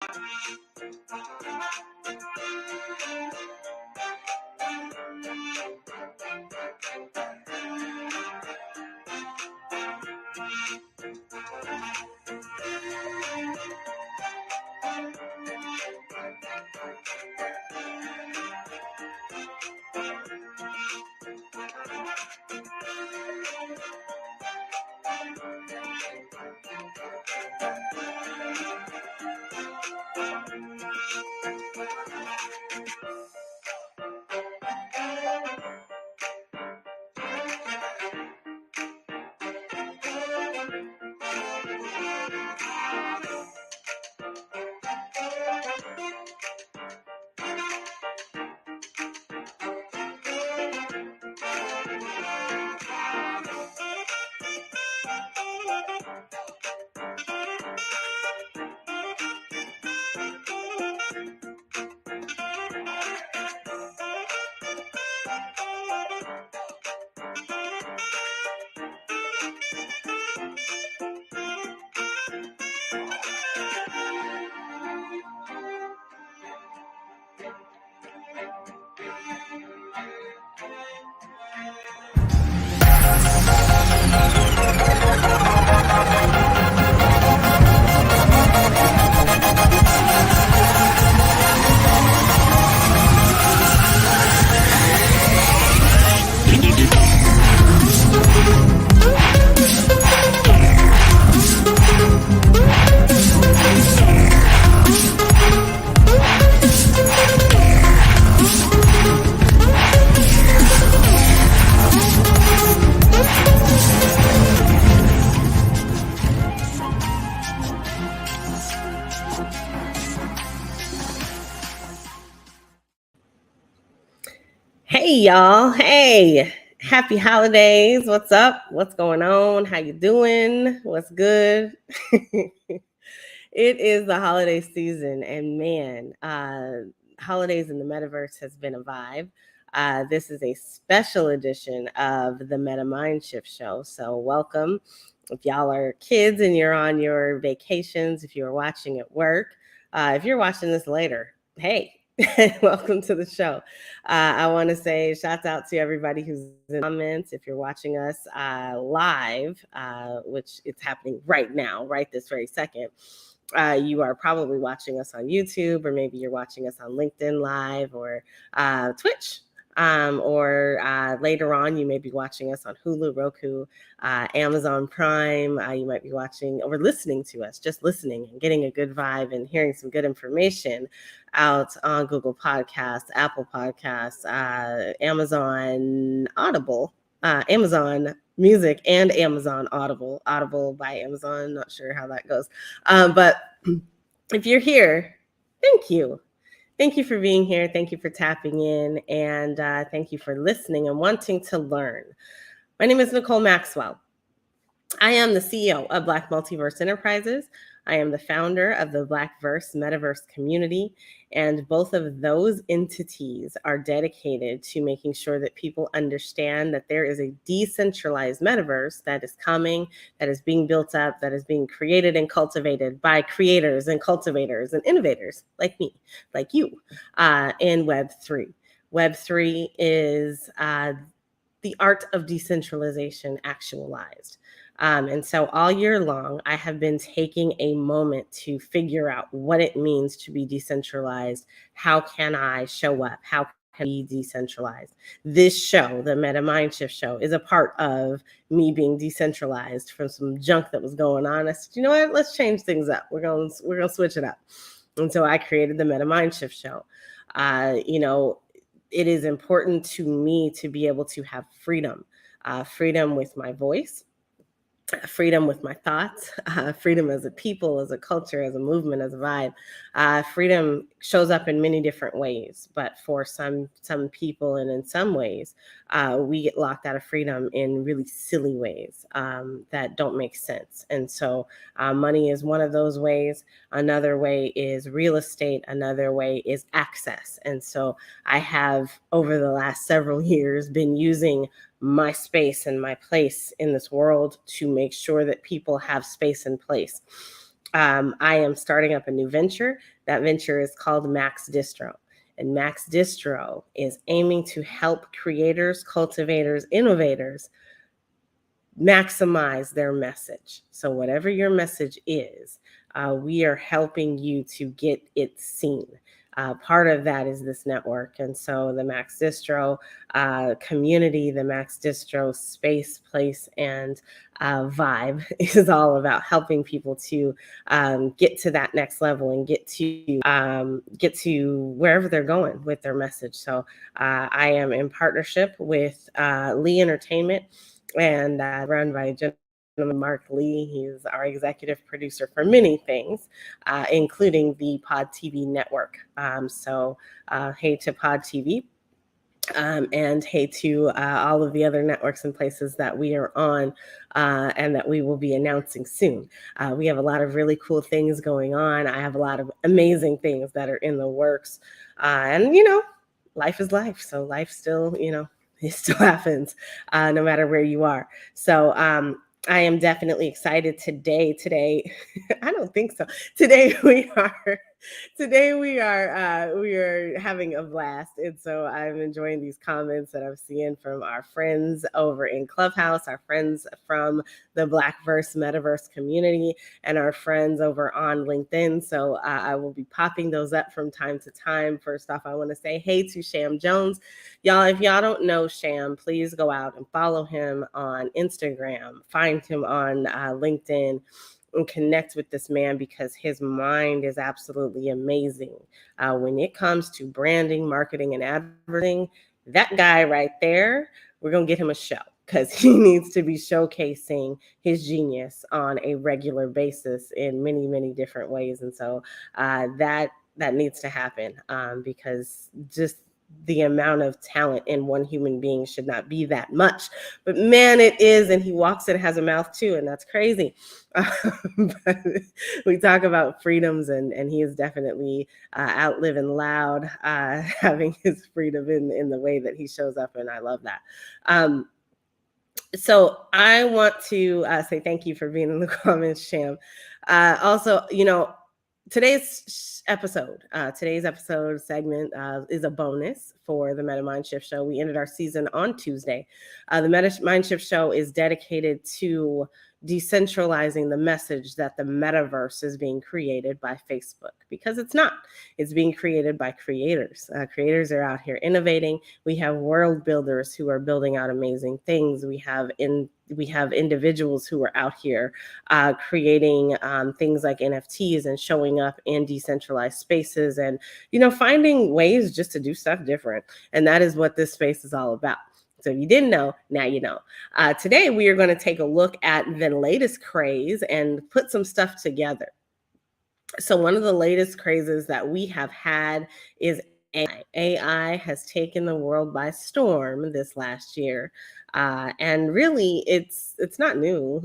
Hey y'all. Hey. Happy holidays. What's up? What's going on? How you doing? What's good? It is the holiday season, and man, holidays in the metaverse has been a vibe. This is a special edition of the Meta Mind Shift Show. So welcome. If y'all are kids and you're on your vacations, if you're watching at work, if you're watching this later, hey, welcome to the show. I want to say shouts out to everybody who's in the comments. If you're watching us live, which it's happening right now, right this very second, you are probably watching us on YouTube, or maybe you're watching us on LinkedIn Live or Twitch. Or later on, you may be watching us on Hulu, Roku, Amazon Prime. You might be watching or listening to us, just listening and getting a good vibe and hearing some good information out on Google Podcasts, Apple Podcasts, Amazon Audible, Amazon Music, and Amazon Audible by Amazon. Not sure how that goes. But if you're here, thank you. Thank you for being here. Thank you for tapping in, and thank you for listening and wanting to learn. My name is NiKole Maxwell. I am the CEO of Black Multiverse Enterprises. I am the founder of the Blackverse Metaverse community, and both of those entities are dedicated to making sure that people understand that there is a decentralized metaverse that is coming, that is being built up, that is being created and cultivated by creators and cultivators and innovators like me, like you, in Web3. Web3 is the art of decentralization actualized. And so all year long, I have been taking a moment to figure out what it means to be decentralized. How can I show up? How can I be decentralized? This show, the Meta Mind Shift Show, is a part of me being decentralized from some junk that was going on. I said, you know what? Let's change things up. We're gonna switch it up. And so I created the Meta Mind Shift Show. It is important to me to be able to have freedom, freedom with my voice, freedom with my thoughts, freedom as a people, as a culture, as a movement, as a vibe. Freedom shows up in many different ways, but for some people and in some ways, we get locked out of freedom in really silly ways that don't make sense. And so money is one of those ways. Another way is real estate. Another way is access. And so I have, over the last several years, been using my space and my place in this world to make sure that people have space and place. I am starting up a new venture. That venture is called Max Distro. And Max Distro is aiming to help creators, cultivators, innovators maximize their message. So, whatever your message is, we are helping you to get it seen. Part of that is this network. And so, the Max Distro community, the Max Distro space, place, and vibe is all about helping people to get to that next level and get to wherever they're going with their message. So, I am in partnership with Lee Entertainment and run by a gentleman, Mark Lee. He's our executive producer for many things, including the PodTv network. Hey to PodTv. And hey to all of the other networks and places that we are on and that we will be announcing soon. We have a lot of really cool things going on. I have a lot of amazing things that are in the works. And, life is life. So life still, it still happens no matter where you are. So I am definitely excited today. I don't think so. Today we are having a blast, and so I'm enjoying these comments that I'm seeing from our friends over in Clubhouse, our friends from the Blackverse Metaverse community, and our friends over on LinkedIn. So I will be popping those up from time to time. First off, I want to say hey to Sham Jones. Y'all, if y'all don't know Sham, please go out and follow him on Instagram, find him on LinkedIn, and connect with this man because his mind is absolutely amazing. When it comes to branding, marketing, and advertising, that guy right there, we're going to get him a show because he needs to be showcasing his genius on a regular basis in many, many different ways. And so that needs to happen because just the amount of talent in one human being should not be that much, but man, it is. And he walks and has a mouth too, and that's crazy. But we talk about freedoms, and he is definitely out living loud, having his freedom in the way that he shows up, and I love that. So I want to say thank you for being in the comments, Sham. Also, today's episode segment is a bonus for the Meta Mind Shift Show. We ended our season on Tuesday. The Meta Mind Shift Show is dedicated to decentralizing the message that the metaverse is being created by Facebook, because it's not. It's being created by creators. Creators are out here innovating. We have world builders who are building out amazing things. We have individuals who are out here creating things like NFTs and showing up in decentralized spaces and, finding ways just to do stuff different. And that is what this space is all about. So if you didn't know, now you know. Today, we are going to take a look at the latest craze and put some stuff together. So one of the latest crazes that we have had is AI. AI has taken the world by storm this last year. And really, it's not new.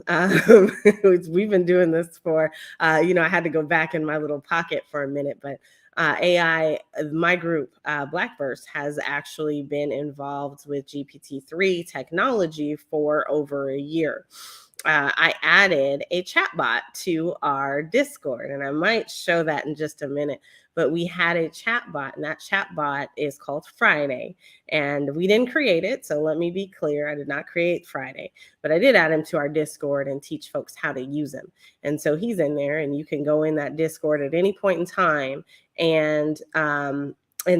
We've been doing this for, I had to go back in my little pocket for a minute, but AI, my group, Blackverse, has actually been involved with GPT-3 technology for over a year. I added a chatbot to our Discord, and I might show that in just a minute. But we had a chatbot, and that chatbot is called Friday, and we didn't create it. So let me be clear, I did not create Friday, but I did add him to our Discord and teach folks how to use him. And so he's in there, and you can go in that Discord at any point in time and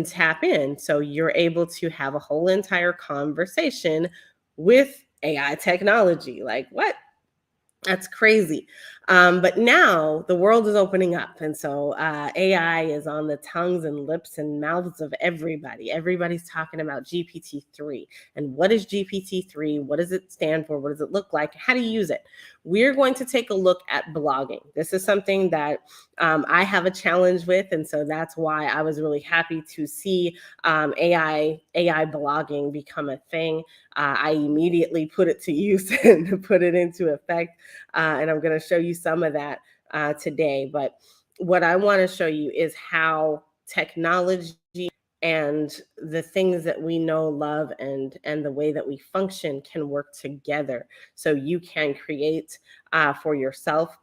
tap in. So you're able to have a whole entire conversation with AI technology. Like, what? That's crazy. But now the world is opening up. And so AI is on the tongues and lips and mouths of everybody. Everybody's talking about GPT-3. And what is GPT-3? What does it stand for? What does it look like? How do you use it? We're going to take a look at blogging. This is something that I have a challenge with. And so that's why I was really happy to see AI blogging become a thing. I immediately put it to use and put it into effect. And I'm going to show you some of that today. But what I want to show you is how technology and the things that we know, love, and the way that we function can work together so you can create for yourself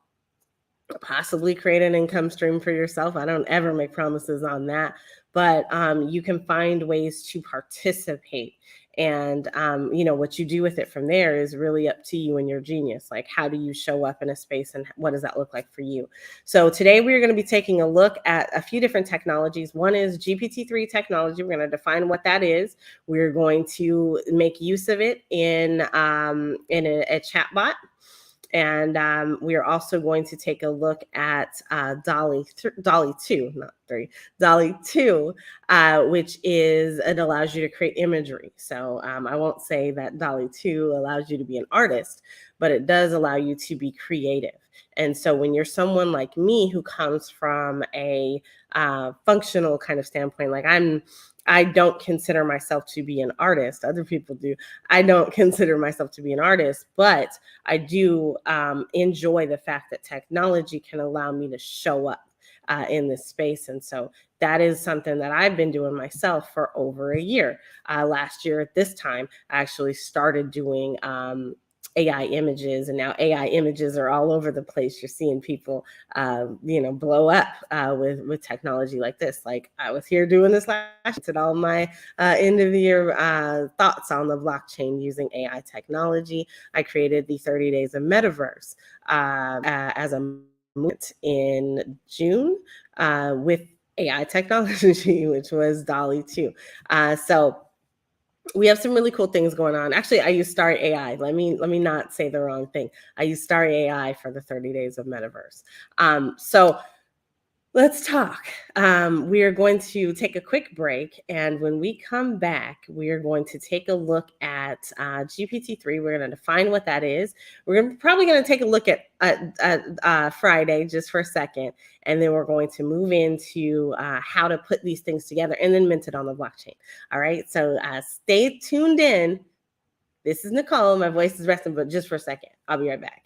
possibly create an income stream for yourself. I don't ever make promises on that, but you can find ways to participate. And what you do with it from there is really up to you and your genius. Like, how do you show up in a space, and what does that look like for you? So today we're going to be taking a look at a few different technologies. One is GPT-3 technology. We're going to define what that is. We're going to make use of it in a chatbot. And we are also going to take a look at Dalle2, not 3, Dalle2, which it allows you to create imagery. So I won't say that Dalle2 allows you to be an artist, but it does allow you to be creative. And so when you're someone like me who comes from a functional kind of standpoint, like I don't consider myself to be an artist. Other people do. I don't consider myself to be an artist, but I do enjoy the fact that technology can allow me to show up in this space. And so that is something that I've been doing myself for over a year. Last year at this time, I actually started doing AI images, and now AI images are all over the place. You're seeing people, blow up with technology like this. Like, I was here doing this last year, at all my end of the year thoughts on the blockchain using AI technology. I created the 30 Days of Metaverse as a movement in June with AI technology, which was Dalle2. So we have some really cool things going on. Actually, I use Star AI. Let me not say the wrong thing. I use Star AI for the 30 Days of Metaverse. So let's talk. We are going to take a quick break, and when we come back, we are going to take a look at GPT-3. We're going to define what that is. We're probably going to take a look at Friday just for a second, and then we're going to move into how to put these things together and then mint it on the blockchain. All right, so stay tuned in. This is NiKole. My voice is resting, but just for a second. I'll be right back.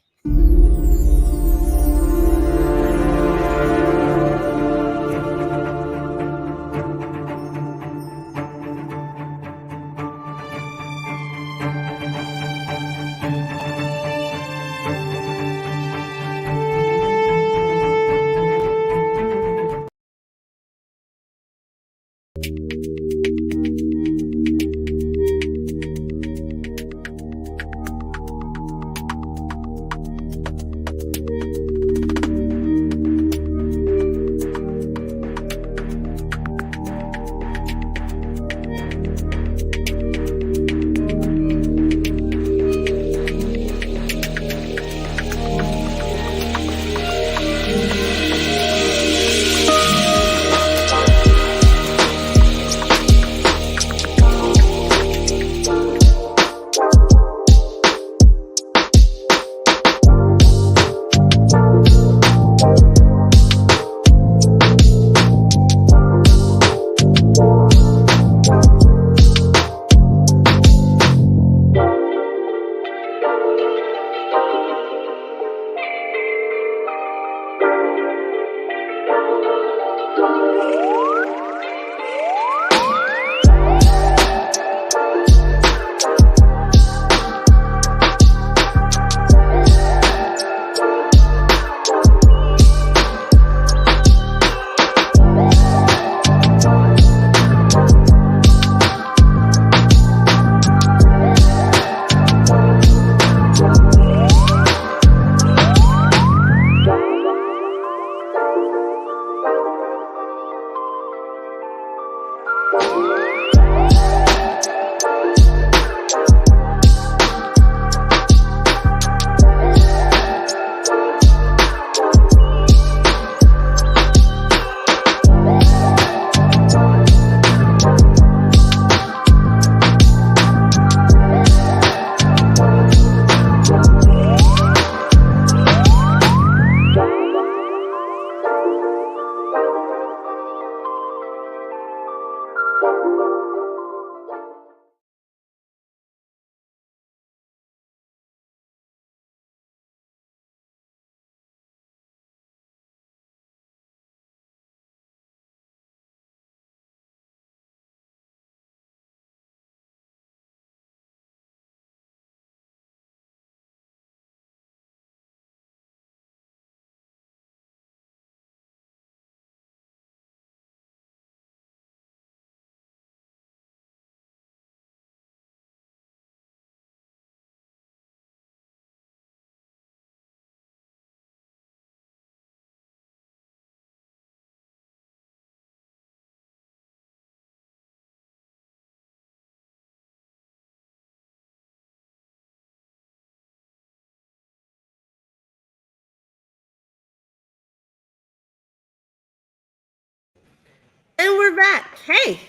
we're back. Hey.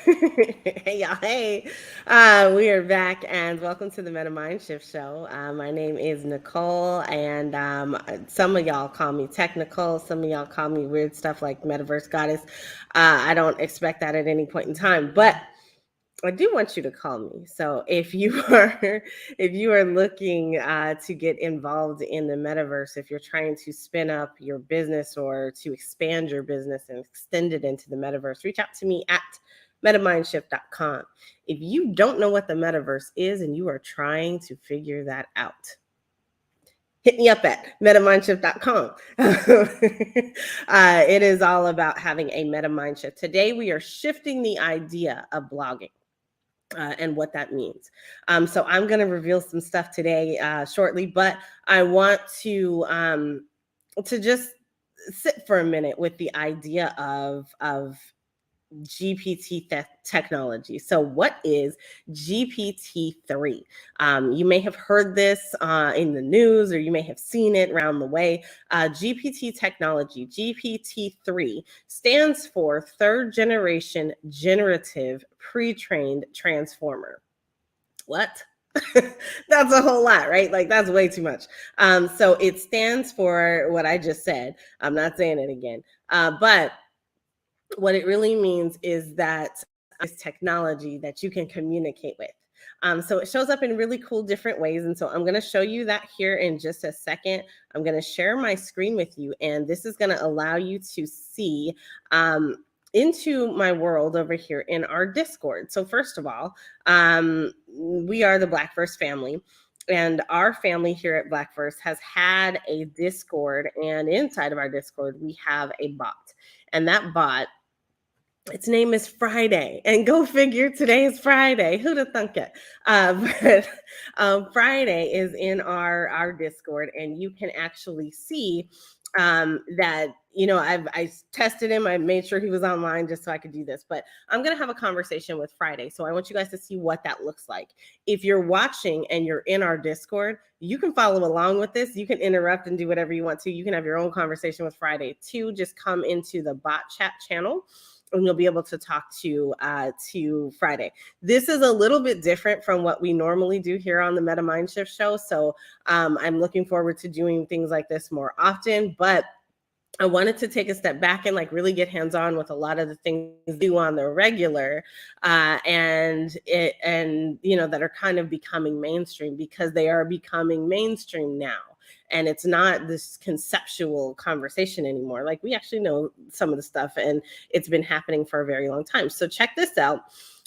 Hey y'all, hey. We are back and welcome to the Meta Mind Shift Show. My name is NiKole, and some of y'all call me Technikole. Some of y'all call me weird stuff like Metaverse Goddess. I don't expect that at any point in time, but I do want you to call me. So if you are looking to get involved in the metaverse, if you're trying to spin up your business or to expand your business and extend it into the metaverse, reach out to me at metamindshift.com. If you don't know what the metaverse is and you are trying to figure that out, hit me up at metamindshift.com. It is all about having a meta mind shift. Today, we are shifting the idea of blogging. And what that means. So I'm going to reveal some stuff today shortly, but I want to just sit for a minute with the idea of GPT technology. So what is GPT-3? You may have heard this in the news, or you may have seen it around the way. GPT technology, GPT-3, stands for third generation generative pre-trained transformer. What? That's a whole lot, right? Like, that's way too much. So it stands for what I just said. I'm not saying it again. But what it really means is that it's technology that you can communicate with. So it shows up in really cool different ways. And so I'm going to show you that here in just a second. I'm going to share my screen with you, and this is going to allow you to see into my world over here in our Discord. So first of all, we are the Blackverse family. And our family here at Blackverse has had a Discord, and inside of our Discord, we have a bot. And that bot, its name is Friday. And go figure, today is Friday. Who'd have thunk it? But Friday is in our Discord, and you can actually see that, you know, I tested him. I made sure he was online just so I could do this. But I'm going to have a conversation with Friday. So I want you guys to see what that looks like. If you're watching and you're in our Discord, you can follow along with this. You can interrupt and do whatever you want to. You can have your own conversation with Friday too. Just come into the bot chat channel, and you'll be able to talk to Friday. This is a little bit different from what we normally do here on the Meta Mind Shift Show. So I'm looking forward to doing things like this more often, but I wanted to take a step back and like really get hands-on with a lot of the things we do on the regular, and you know, that are kind of becoming mainstream, because they are becoming mainstream now. And it's not this conceptual conversation anymore. Like, we actually know some of the stuff, and it's been happening for a very long time. So check this out.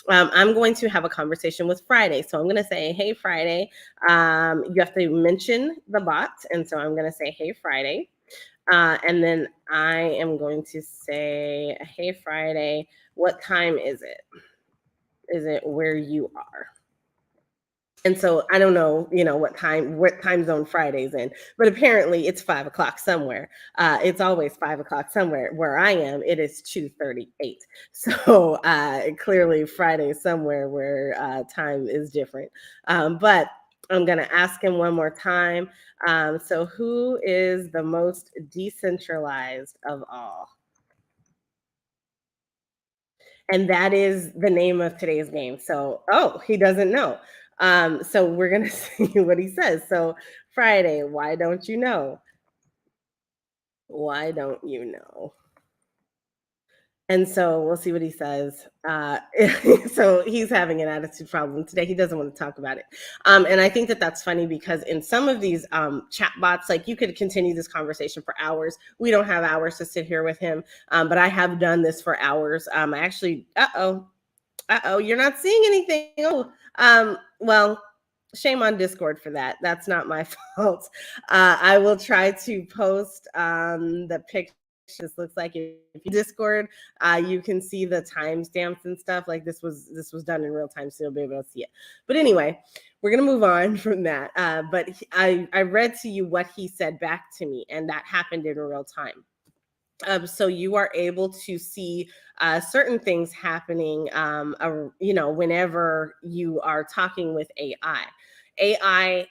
I'm going to have a conversation with Friday. So I'm going to say, hey, Friday. You have to mention the bot. And so I'm going to say, hey, Friday. And then I am going to say, hey, Friday, what time is it? Is it where you are? And so I don't know, you know, what time zone Friday's in, but apparently it's 5 o'clock somewhere. It's always 5 o'clock somewhere. Where I am, it is 2:38. So clearly Friday is somewhere where time is different. But I'm going to ask him one more time. So who is the most decentralized of all? And that is the name of today's game. So, oh, he doesn't know. So we're going to see what he says. So Friday, why don't you know? Why don't you know? And so we'll see what he says. So he's having an attitude problem today. He doesn't want to talk about it. And I think that that's funny, because in some of these chat bots, like, you could continue this conversation for hours. We don't have hours to sit here with him, but I have done this for hours. I actually, you're not seeing anything. Oh, well, shame on Discord for that. That's not my fault. I will try to post the picture. This looks like, if you Discord, you can see the timestamps and stuff. Like, this was done in real time, so you'll be able to see it. But anyway, we're gonna move on from that. But I read to you what he said back to me, and that happened in real time. So you are able to see certain things happening, you know, whenever you are talking with AI. AI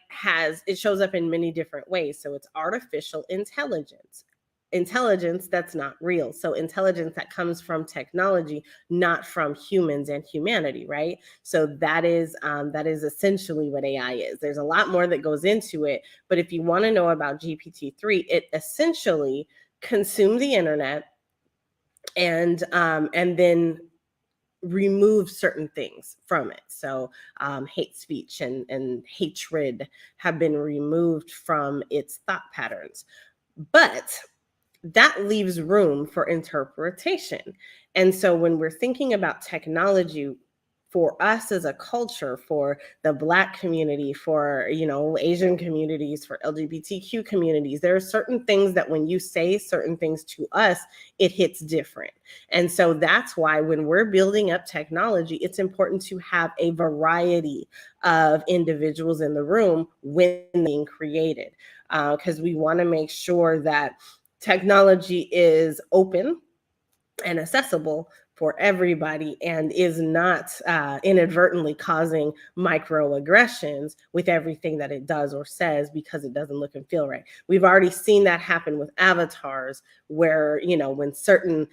it shows up in many different ways. So it's artificial intelligence. intelligence that's not real. So intelligence that comes from technology, not from humans and humanity, right? So that is essentially what AI is. There's a lot more that goes into it, but if you want to know about GPT-3, it essentially consumed the internet and then remove certain things from it. So hate speech and hatred have been removed from its thought patterns. But that leaves room for interpretation. And so when we're thinking about technology, for us as a culture, for the Black community, for Asian communities, for LGBTQ communities, there are certain things that when you say certain things to us, it hits different. And so that's why when we're building up technology, it's important to have a variety of individuals in the room when being created, because we want to make sure that technology is open and accessible for everybody and is not inadvertently causing microaggressions with everything that it does or says because it doesn't look and feel right. We've already seen that happen with avatars where, when certain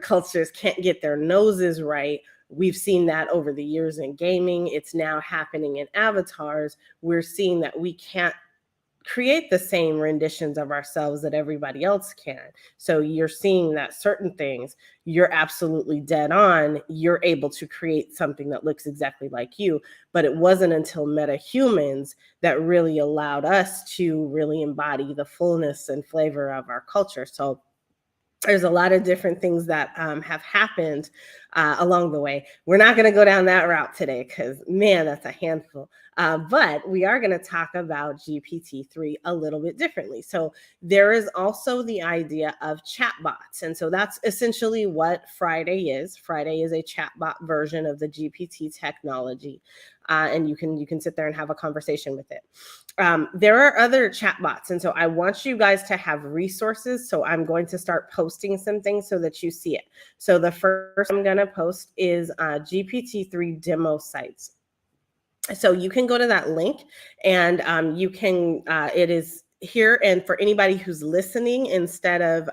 cultures can't get their noses right. We've seen that over the years in gaming. It's now happening in avatars. We're seeing that we can't create the same renditions of ourselves that everybody else can. So you're seeing that certain things, you're absolutely dead on. You're able to create something that looks exactly like you. But it wasn't until metahumans that really allowed us to really embody the fullness and flavor of our culture. So there's a lot of different things that have happened along the way. We're not going to go down that route today because, man, that's a handful. But we are going to talk about GPT-3 a little bit differently. So there is also the idea of chatbots. And so that's essentially what Friday is. Friday is a chatbot version of the GPT technology. And you can sit there and have a conversation with it. There are other chatbots, and so I want you guys to have resources. So I'm going to start posting some things so that you see it. So the first I'm going to post is GPT-3 demo sites. So you can go to that link, and you can. It is here, and for anybody who's listening instead of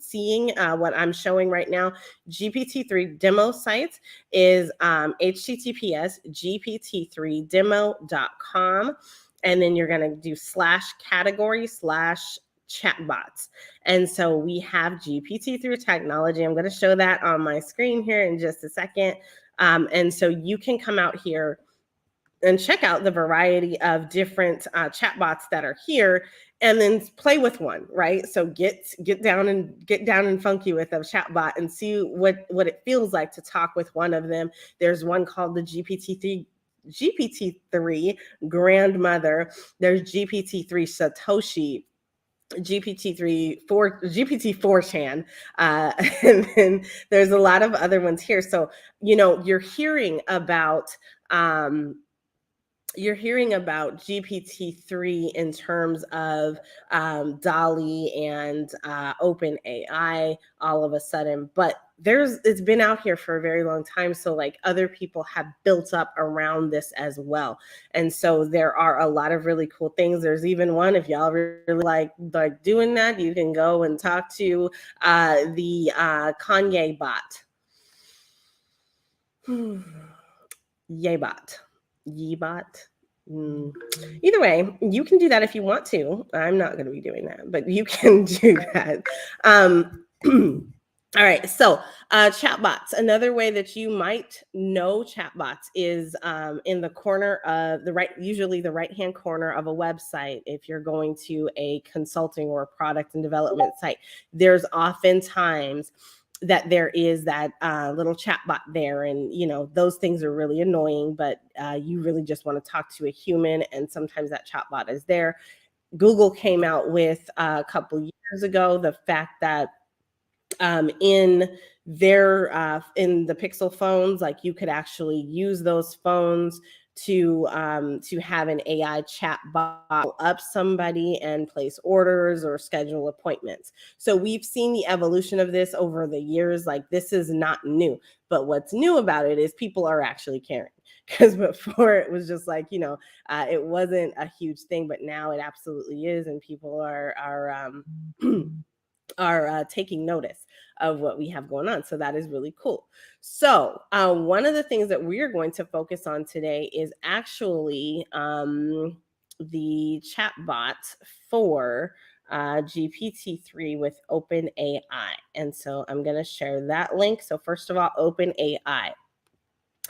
seeing what I'm showing right now, GPT-3 demo sites is https gpt3demo.com, and then you're going to do /category/chatbots. And so we have GPT-3 technology. I'm going to show that on my screen here in just a second. And so you can come out here and check out the variety of different chatbots that are here, and then play with one, right? So get down and funky with a chatbot and see what it feels like to talk with one of them. There's one called the GPT-3 grandmother. There's GPT-3 Satoshi, GPT-4chan, and then there's a lot of other ones here. So you're hearing about GPT-3 in terms of DALL-E and OpenAI all of a sudden, but it's been out here for a very long time. So like other people have built up around this as well. And so there are a lot of really cool things. There's even one, if y'all really like doing that, you can go and talk to the Kanye bot. Yeebot. Either way, you can do that if you want to. I'm not going to be doing that, but you can do that. All right, so chatbots. Another way that you might know chatbots is in the corner of usually the right-hand corner of a website. If you're going to a consulting or a product and development site, there's oftentimes that there is that little chat bot there, and those things are really annoying, but you really just want to talk to a human, and sometimes that chat bot is there. Google came out with a couple years ago the fact that in the Pixel phones, like you could actually use those phones to have an AI chat bot up somebody and place orders or schedule appointments. So we've seen the evolution of this over the years. Like this is not new, but what's new about it is people are actually caring. Because before it was just like, it wasn't a huge thing, but now it absolutely is, and people are are taking notice of what we have going on. So that is really cool. So one of the things that we are going to focus on today is actually the chatbot for GPT-3 with OpenAI. And so I'm going to share that link. So first of all, OpenAI.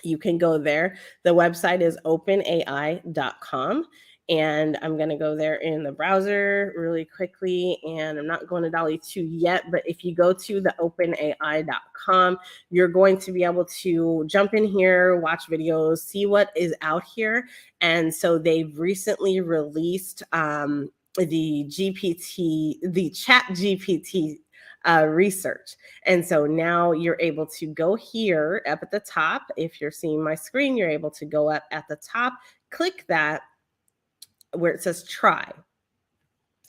You can go there. The website is openai.com. And I'm going to go there in the browser really quickly. And I'm not going to Dalle2 yet, but if you go to the openai.com, you're going to be able to jump in here, watch videos, see what is out here. And so they've recently released the chat GPT research. And so now you're able to go here up at the top. If you're seeing my screen, you're able to go up at the top, click that where it says try.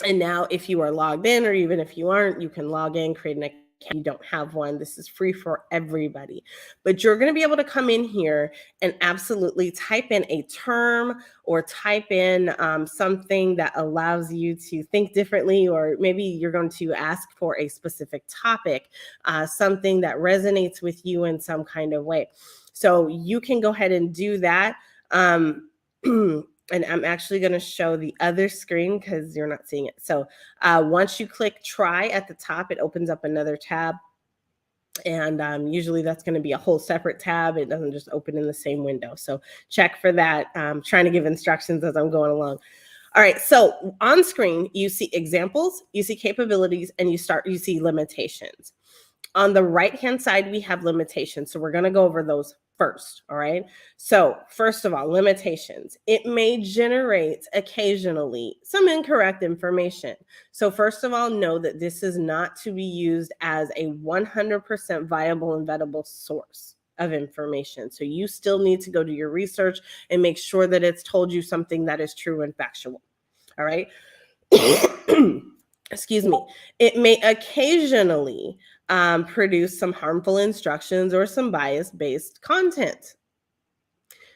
And now if you are logged in, or even if you aren't, you can log in, create an account. You don't have one. This is free for everybody. But you're going to be able to come in here and absolutely type in a term or type in something that allows you to think differently, or maybe you're going to ask for a specific topic, something that resonates with you in some kind of way. So you can go ahead and do that. And I'm actually going to show the other screen because you're not seeing it. So once you click try at the top, it opens up another tab. And usually that's going to be a whole separate tab. It doesn't just open in the same window. So check for that. I'm trying to give instructions as I'm going along. All right, so on screen, you see examples, you see capabilities, and you see limitations. On the right-hand side, we have limitations. So we're going to go over those first. All right. So first of all, limitations. It may generate occasionally some incorrect information. So first of all, know that this is not to be used as a 100% viable and vetable source of information. So you still need to go do your research and make sure that it's told you something that is true and factual. All right. Excuse me. It may occasionally produce some harmful instructions or some bias-based content.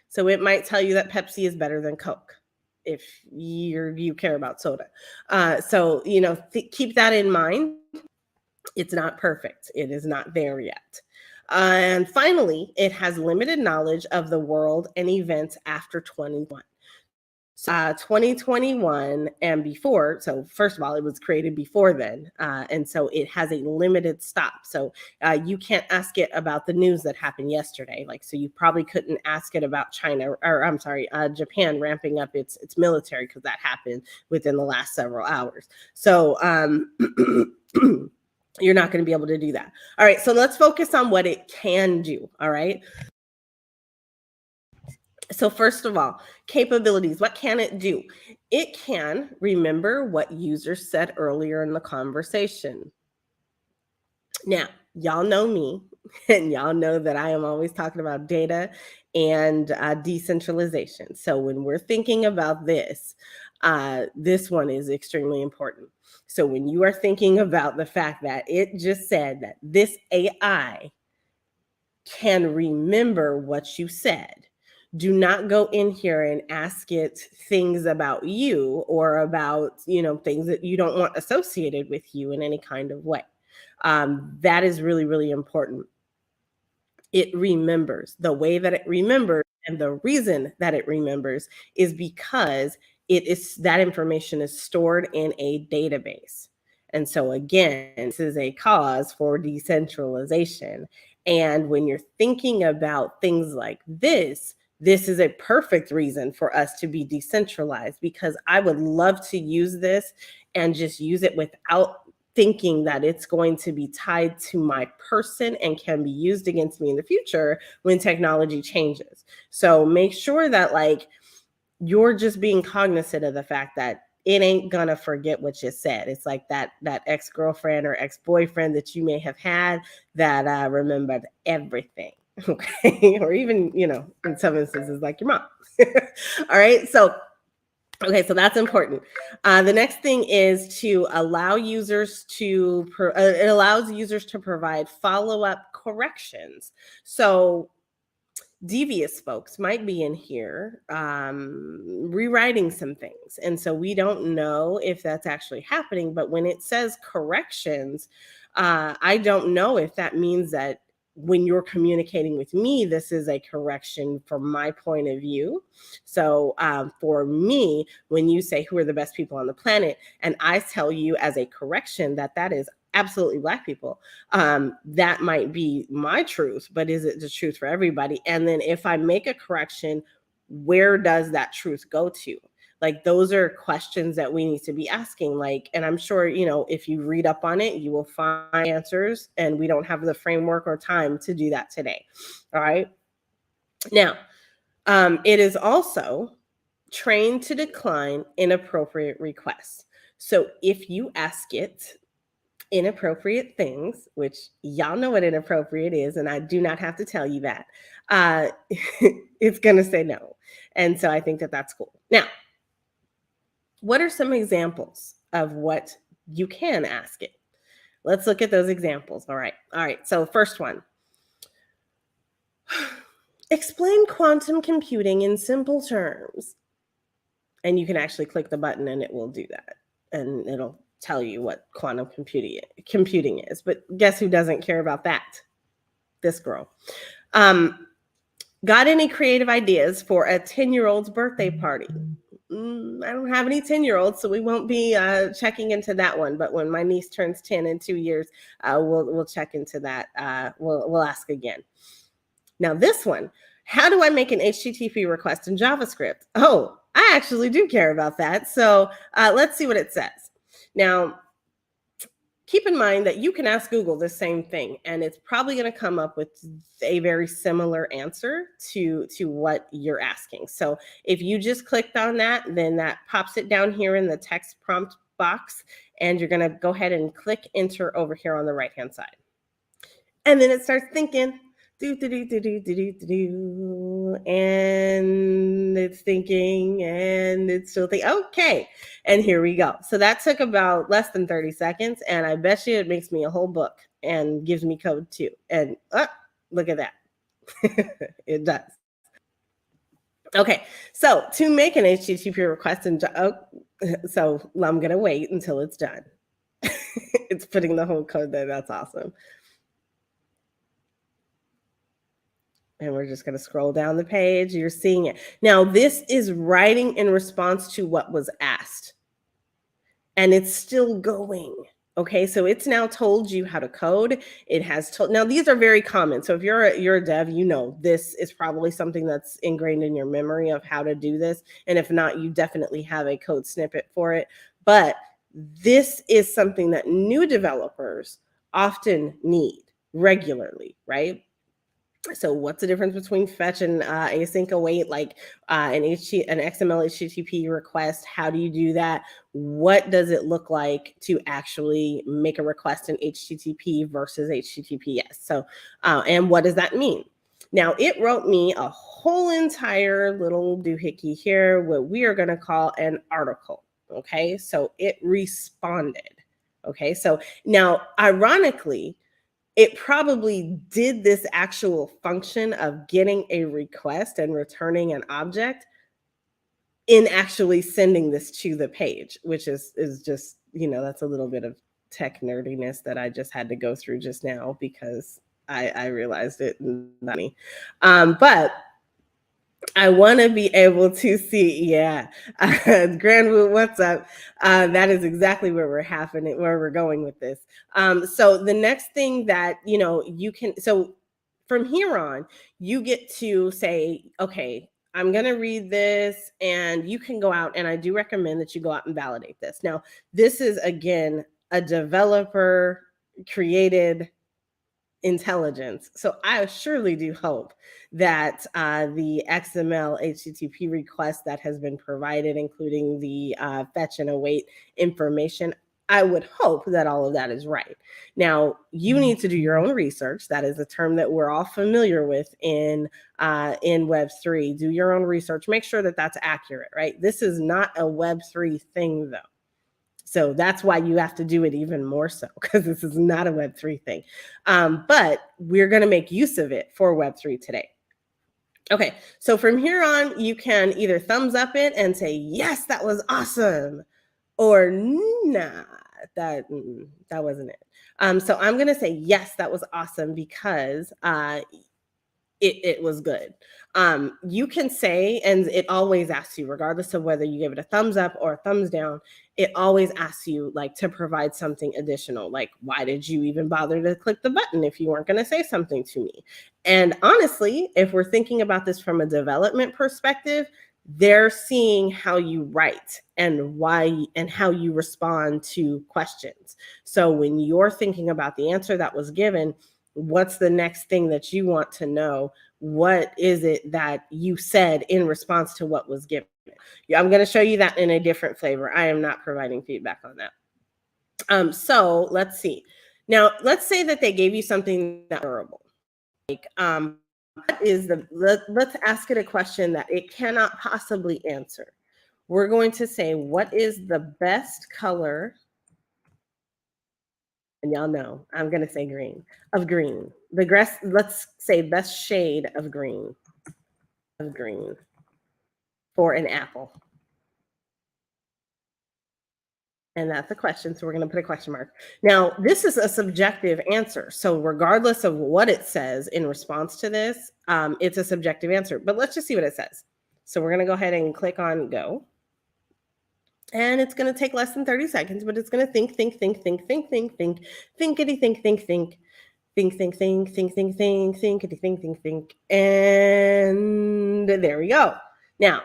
So it might tell you that Pepsi is better than Coke if you care about soda. So, keep that in mind. It's not perfect. It is not there yet. And finally, it has limited knowledge of the world and events after 2021. 2021 and before. So first of all, it was created before then. And so it has a limited stop. So you can't ask it about the news that happened yesterday. So you probably couldn't ask it about China, or I'm sorry, Japan ramping up its military, because that happened within the last several hours. So you're not going to be able to do that. All right. So let's focus on what it can do. All right. So first of all, capabilities. What can it do? It can remember what users said earlier in the conversation. Now, y'all know me, and y'all know that I am always talking about data and decentralization. So when we're thinking about this, this one is extremely important. So when you are thinking about the fact that it just said that this AI can remember what you said, do not go in here and ask it things about you, or about, things that you don't want associated with you in any kind of way. That is really, really important. It remembers. The way that it remembers, and the reason that it remembers, is because that information is stored in a database. And so again, this is a cause for decentralization. And when you're thinking about things like this is a perfect reason for us to be decentralized, because I would love to use this and just use it without thinking that it's going to be tied to my person and can be used against me in the future when technology changes. So make sure that you're just being cognizant of the fact that it ain't gonna forget what you said. It's like that ex-girlfriend or ex-boyfriend that you may have had that remembered everything. Okay. Or even, in some instances, like your mom. All right. So, okay, so that's important. The next thing is to allow users it allows users to provide follow-up corrections. So devious folks might be in here rewriting some things. And so we don't know if that's actually happening. But when it says corrections, I don't know if that means that when you're communicating with me, this is a correction from my point of view. So for me, when you say who are the best people on the planet, and I tell you as a correction that that is absolutely Black people, that might be my truth, but is it the truth for everybody? And then if I make a correction, where does that truth go to? Like, those are questions that we need to be asking. Like, and I'm sure, if you read up on it, you will find answers, and we don't have the framework or time to do that today. All right. Now, it is also trained to decline inappropriate requests. So if you ask it inappropriate things, which y'all know what inappropriate is, and I do not have to tell you that, it's going to say no. And so I think that that's cool. Now, what are some examples of what you can ask it? Let's look at those examples. All right. So first one, explain quantum computing in simple terms. And you can actually click the button and it will do that. And it'll tell you what quantum computing is. But guess who doesn't care about that? This girl. Got any creative ideas for a 10-year-old's birthday party? I don't have any 10-year-olds, so we won't be checking into that one. But when my niece turns 10 in 2 years, we'll check into that. We'll ask again. Now this one, how do I make an HTTP request in JavaScript? Oh, I actually do care about that. So let's see what it says. Now, keep in mind that you can ask Google the same thing, and it's probably going to come up with a very similar answer to what you're asking. So if you just clicked on that, then that pops it down here in the text prompt box, and you're going to go ahead and click enter over here on the right-hand side. And then it starts thinking, and it's thinking, and it's still thinking. Okay, and here we go. So that took about less than 30 seconds, and I bet you it makes me a whole book and gives me code too. And look at that. It does. Okay, so to make an HTTP request, so I'm gonna wait until it's done. It's putting the whole code there. That's awesome. And we're just going to scroll down the page. You're seeing it. Now, this is writing in response to what was asked. And it's still going. Okay, so it's now told you how to code. It has told. Now, these are very common. So if you're a dev, this is probably something that's ingrained in your memory of how to do this. And if not, you definitely have a code snippet for it. But this is something that new developers often need regularly, right? So what's the difference between fetch and async await, like an XML HTTP request? How do you do that? What does it look like to actually make a request in HTTP versus HTTPS? So, and what does that mean? Now, it wrote me a whole entire little doohickey here, what we are going to call an article. Okay, so it responded. Okay, so now, ironically, it probably did this actual function of getting a request and returning an object in actually sending this to the page, which is just, that's a little bit of tech nerdiness that I just had to go through just now because I realized it. But I want to be able to see, Grandwood, what's up? That is exactly where we're going with this. So the next thing that, you can, so from here on, you get to say, okay, I'm going to read this, and you can go out, and I do recommend that you go out and validate this. Now, this is, again, a developer created intelligence. So I surely do hope that the XML HTTP request that has been provided, including the fetch and await information, I would hope that all of that is right. Now, you need to do your own research. That is a term that we're all familiar with in Web3. Do your own research. Make sure that that's accurate, right? This is not a Web3 thing, though. So that's why you have to do it even more so, because this is not a Web3 thing. But we're going to make use of it for Web3 today. Okay, so from here on, you can either thumbs up it and say, yes, that was awesome, or nah, that wasn't it. So I'm gonna say, yes, that was awesome because it was good. You can say, and it always asks you, regardless of whether you give it a thumbs up or a thumbs down, it always asks you like to provide something additional. Like, why did you even bother to click the button if you weren't going to say something to me? And honestly, if we're thinking about this from a development perspective, they're seeing how you write and why and how you respond to questions. So when you're thinking about the answer that was given, what's the next thing that you want to know? What is it that you said in response to what was given? Yeah, I'm going to show you that in a different flavor. I am not providing feedback on that. So let's see. Now, let's say that they gave you something that's durable. Like, let's ask it a question that it cannot possibly answer. We're going to say, what is the best color? And y'all know I'm going to say green, of green. The grass, let's say best shade of green for an apple. And that's a question, so we're going to put a question mark. Now, this is a subjective answer. So regardless of what it says in response to this, it's a subjective answer. But let's just see what it says. So we're going to go ahead and click on go. And it's going to take less than 30 seconds, but it's going to think, thinkity, think. And there we go. Now,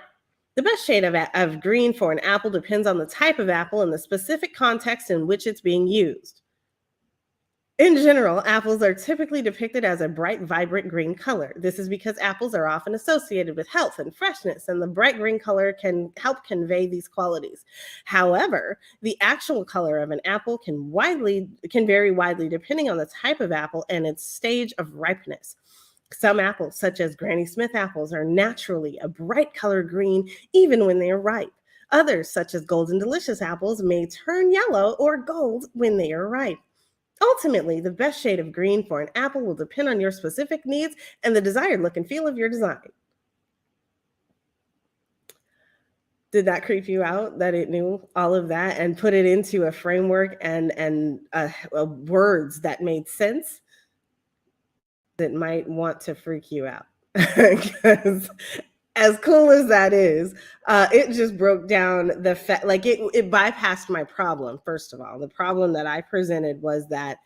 the best shade of green for an apple depends on the type of apple and the specific context in which it's being used. In general, apples are typically depicted as a bright, vibrant green color. This is because apples are often associated with health and freshness, and the bright green color can help convey these qualities. However, the actual color of an apple can vary widely depending on the type of apple and its stage of ripeness. Some apples, such as Granny Smith apples, are naturally a bright color green even when they are ripe. Others, such as Golden Delicious apples, may turn yellow or gold when they are ripe. Ultimately, the best shade of green for an apple will depend on your specific needs and the desired look and feel of your design. Did that creep you out that it knew all of that and put it into a framework and words that made sense? That might want to freak you out because as cool as that is, it just broke down the fact, like it bypassed my problem. First of all, the problem that I presented was that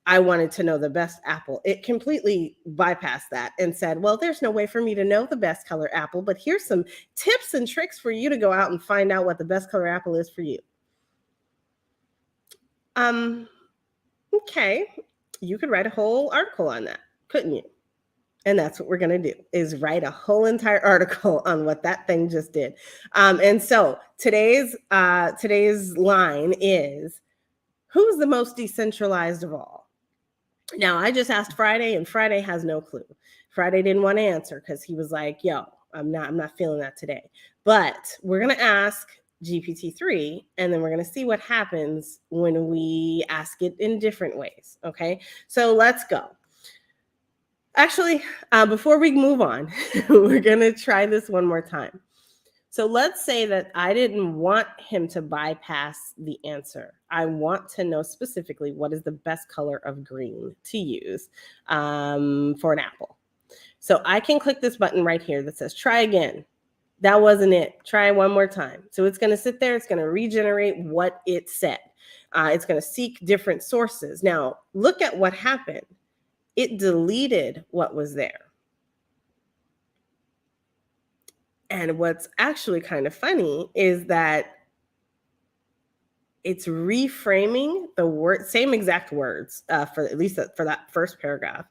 I wanted to know the best apple. It completely bypassed that and said, well, there's no way for me to know the best color apple, but here's some tips and tricks for you to go out and find out what the best color apple is for you. Okay, you could write a whole article on that, couldn't you? And that's what we're going to do, is write a whole entire article on what that thing just did. And so today's line is, who's the most decentralized of all? Now, I just asked Friday, and Friday has no clue. Friday didn't want to answer because he was like, yo, I'm not feeling that today. But we're going to ask GPT-3, and then we're going to see what happens when we ask it in different ways. Okay, so let's go. Actually, before we move on, we're going to try this one more time. So let's say that I didn't want him to bypass the answer. I want to know specifically what is the best color of green to use for an apple. So I can click this button right here that says try again. That wasn't it. Try one more time. So it's going to sit there. It's going to regenerate what it said. It's going to seek different sources. Now, look at what happened. It deleted what was there. And what's actually kind of funny is that it's reframing the word, same exact words, for at least for that first paragraph.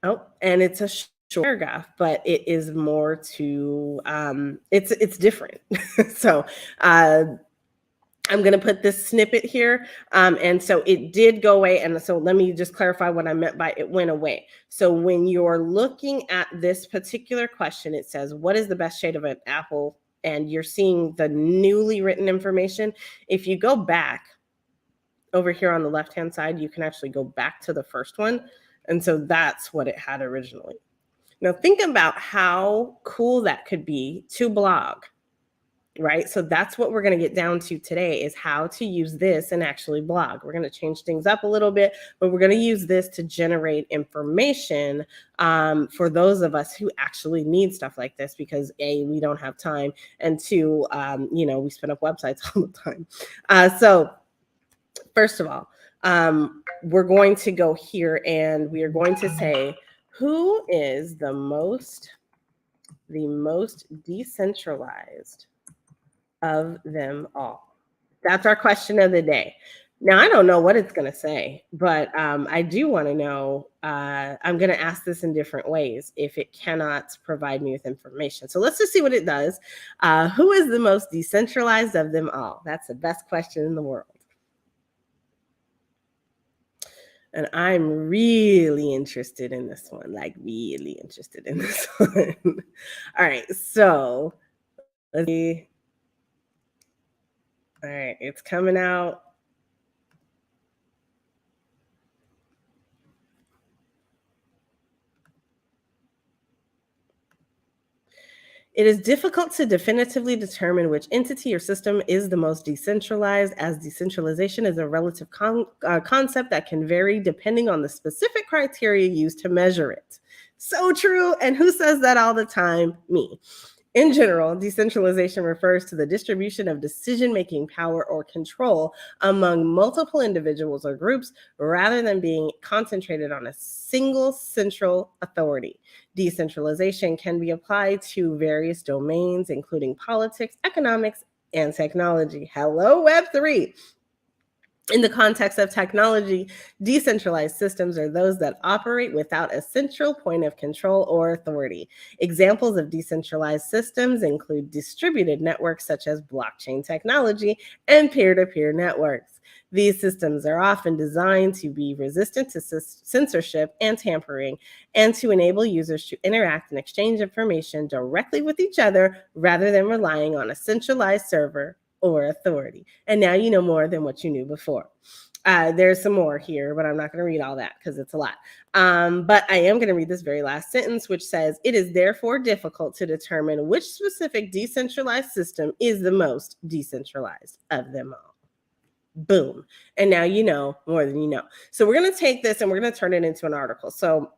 Oh, and it's a short paragraph, but it is more to, it's different. So I'm going to put this snippet here. And so it did go away. And so let me just clarify what I meant by it went away. So when you're looking at this particular question, it says, what is the best shade of an apple? And you're seeing the newly written information. If you go back over here on the left-hand side, you can actually go back to the first one. And so that's what it had originally. Now think about how cool that could be to blog, right? So that's what we're going to get down to today, is how to use this and actually blog. We're going to change things up a little bit, but we're going to use this to generate information for those of us who actually need stuff like this, because A, we don't have time, and two, we spin up websites all the time. So first of all, we're going to go here and we are going to say, who is the most decentralized of them all? That's our question of the day. Now, I don't know what it's going to say, but I do want to know. I'm going to ask this in different ways if it cannot provide me with information. So let's just see what it does. Who is the most decentralized of them all? That's the best question in the world. And I'm really interested in this one, like really interested in this one. All right, so let's see. All right, it's coming out. It is difficult to definitively determine which entity or system is the most decentralized, as decentralization is a relative concept that can vary depending on the specific criteria used to measure it. So true. And who says that all the time? Me. In general, decentralization refers to the distribution of decision-making power or control among multiple individuals or groups rather than being concentrated on a single central authority. Decentralization can be applied to various domains, including politics, economics, and technology. Hello, Web3. In the context of technology, decentralized systems are those that operate without a central point of control or authority. Examples of decentralized systems include distributed networks such as blockchain technology and peer-to-peer networks. These systems are often designed to be resistant to censorship and tampering, and to enable users to interact and exchange information directly with each other rather than relying on a centralized server or authority. And now you know more than what you knew before. There's some more here, but I'm not going to read all that because it's a lot. But I am going to read this very last sentence, which says, it is therefore difficult to determine which specific decentralized system is the most decentralized of them all. Boom. And now you know more than you know. So we're going to take this and we're going to turn it into an article. So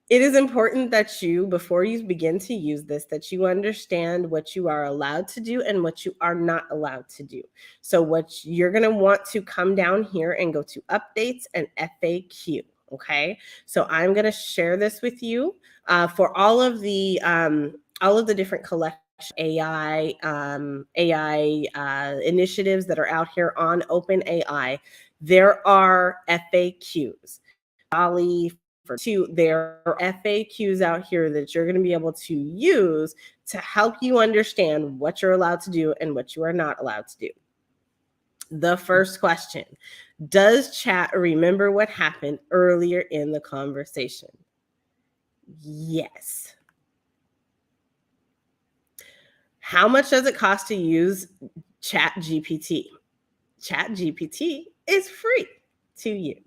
it is important that you, before you begin to use this, that you understand what you are allowed to do and what you are not allowed to do. So what you're going to want to come down here and go to updates and FAQ. Okay. So I'm going to share this with you for all of the different collections. AI initiatives that are out here on OpenAI, there are FAQs. There are FAQs out here that you're going to be able to use to help you understand what you're allowed to do and what you are not allowed to do. The first question: does chat remember what happened earlier in the conversation? Yes. How much does it cost to use ChatGPT? ChatGPT is free to use.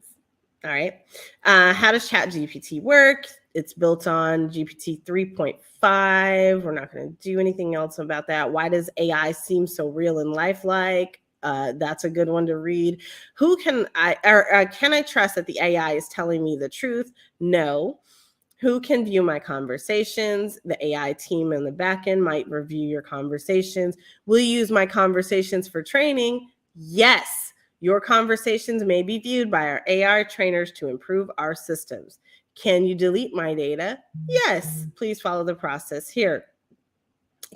All right. How does ChatGPT work? It's built on GPT 3.5. We're not going to do anything else about that. Why does AI seem so real and lifelike? That's a good one to read. Can I trust that the AI is telling me the truth? No. Who can view my conversations? The AI team in the backend might review your conversations. Will you use my conversations for training? Yes. Your conversations may be viewed by our AI trainers to improve our systems. Can you delete my data? Yes. Please follow the process here.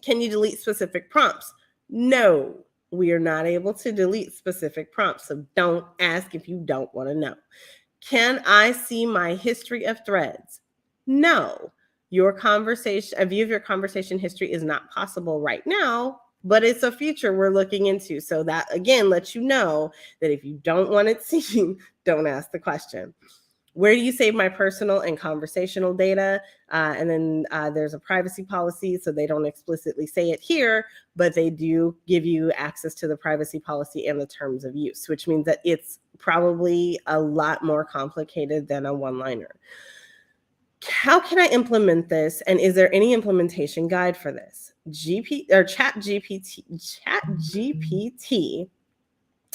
Can you delete specific prompts? No. We are not able to delete specific prompts, so don't ask if you don't want to know. Can I see my history of threads? No. A view of your conversation history is not possible right now, but it's a feature we're looking into. So that, again, lets you know that if you don't want it seen, don't ask the question. Where do you save my personal and conversational data? And then there's a privacy policy, so they don't explicitly say it here, but they do give you access to the privacy policy and the terms of use, which means that it's probably a lot more complicated than a one-liner. How can I implement this? And is there any implementation guide for this? ChatGPT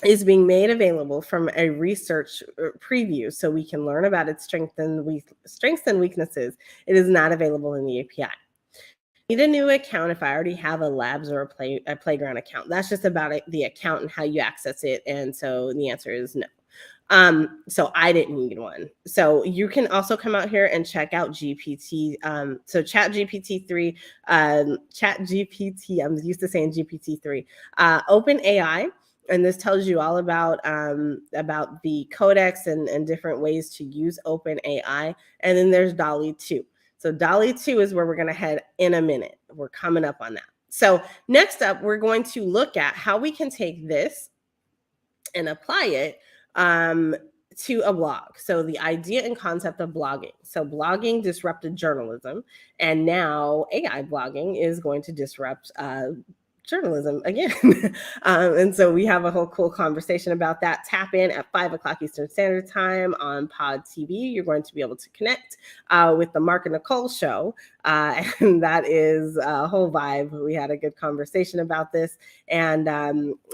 is being made available from a research preview so we can learn about its strengths and weaknesses. It is not available in the API. Need a new account if I already have a labs or a playground account. That's just about the account and how you access it. And so the answer is no. So I didn't need one. So you can also come out here and check out GPT. So Chat GPT-3, Chat GPT, I'm used to saying GPT-3, Open AI. And this tells you all about the codex and different ways to use Open AI. And then there's Dalle2. So Dalle2 is where we're going to head in a minute. We're coming up on that. So next up, we're going to look at how we can take this and apply it to a blog. So the idea and concept of blogging. So blogging disrupted journalism, and now AI blogging is going to disrupt journalism again. And so we have a whole cool conversation about that. Tap in at 5 o'clock Eastern Standard Time on PodTv. You're going to be able to connect with the Mark and NiKole show. And that is a whole vibe. We had a good conversation about this, and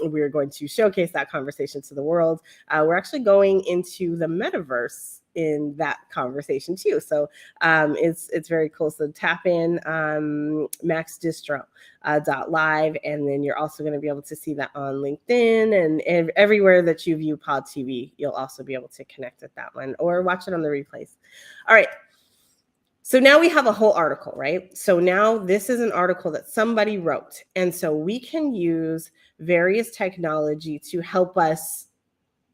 we're going to showcase that conversation to the world. We're actually going into the metaverse in that conversation too. So it's very cool. So tap in maxdistro.live, and then you're also going to be able to see that on LinkedIn and everywhere that you view PodTv. You'll also be able to connect with that one or watch it on the replays. All right. So now we have a whole article, right? So now this is an article that somebody wrote. And so we can use various technology to help us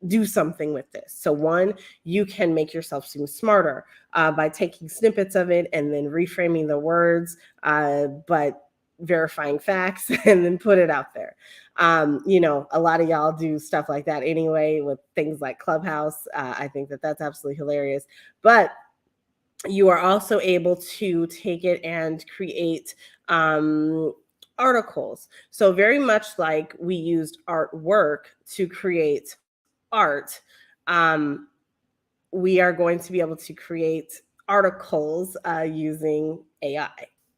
do something with this. So one, you can make yourself seem smarter by taking snippets of it and then reframing the words, but verifying facts and then put it out there. You know, a lot of y'all do stuff like that anyway with things like Clubhouse. I think that that's absolutely hilarious. But you are also able to take it and create articles. So very much like we used artwork to create art, we are going to be able to create articles using AI.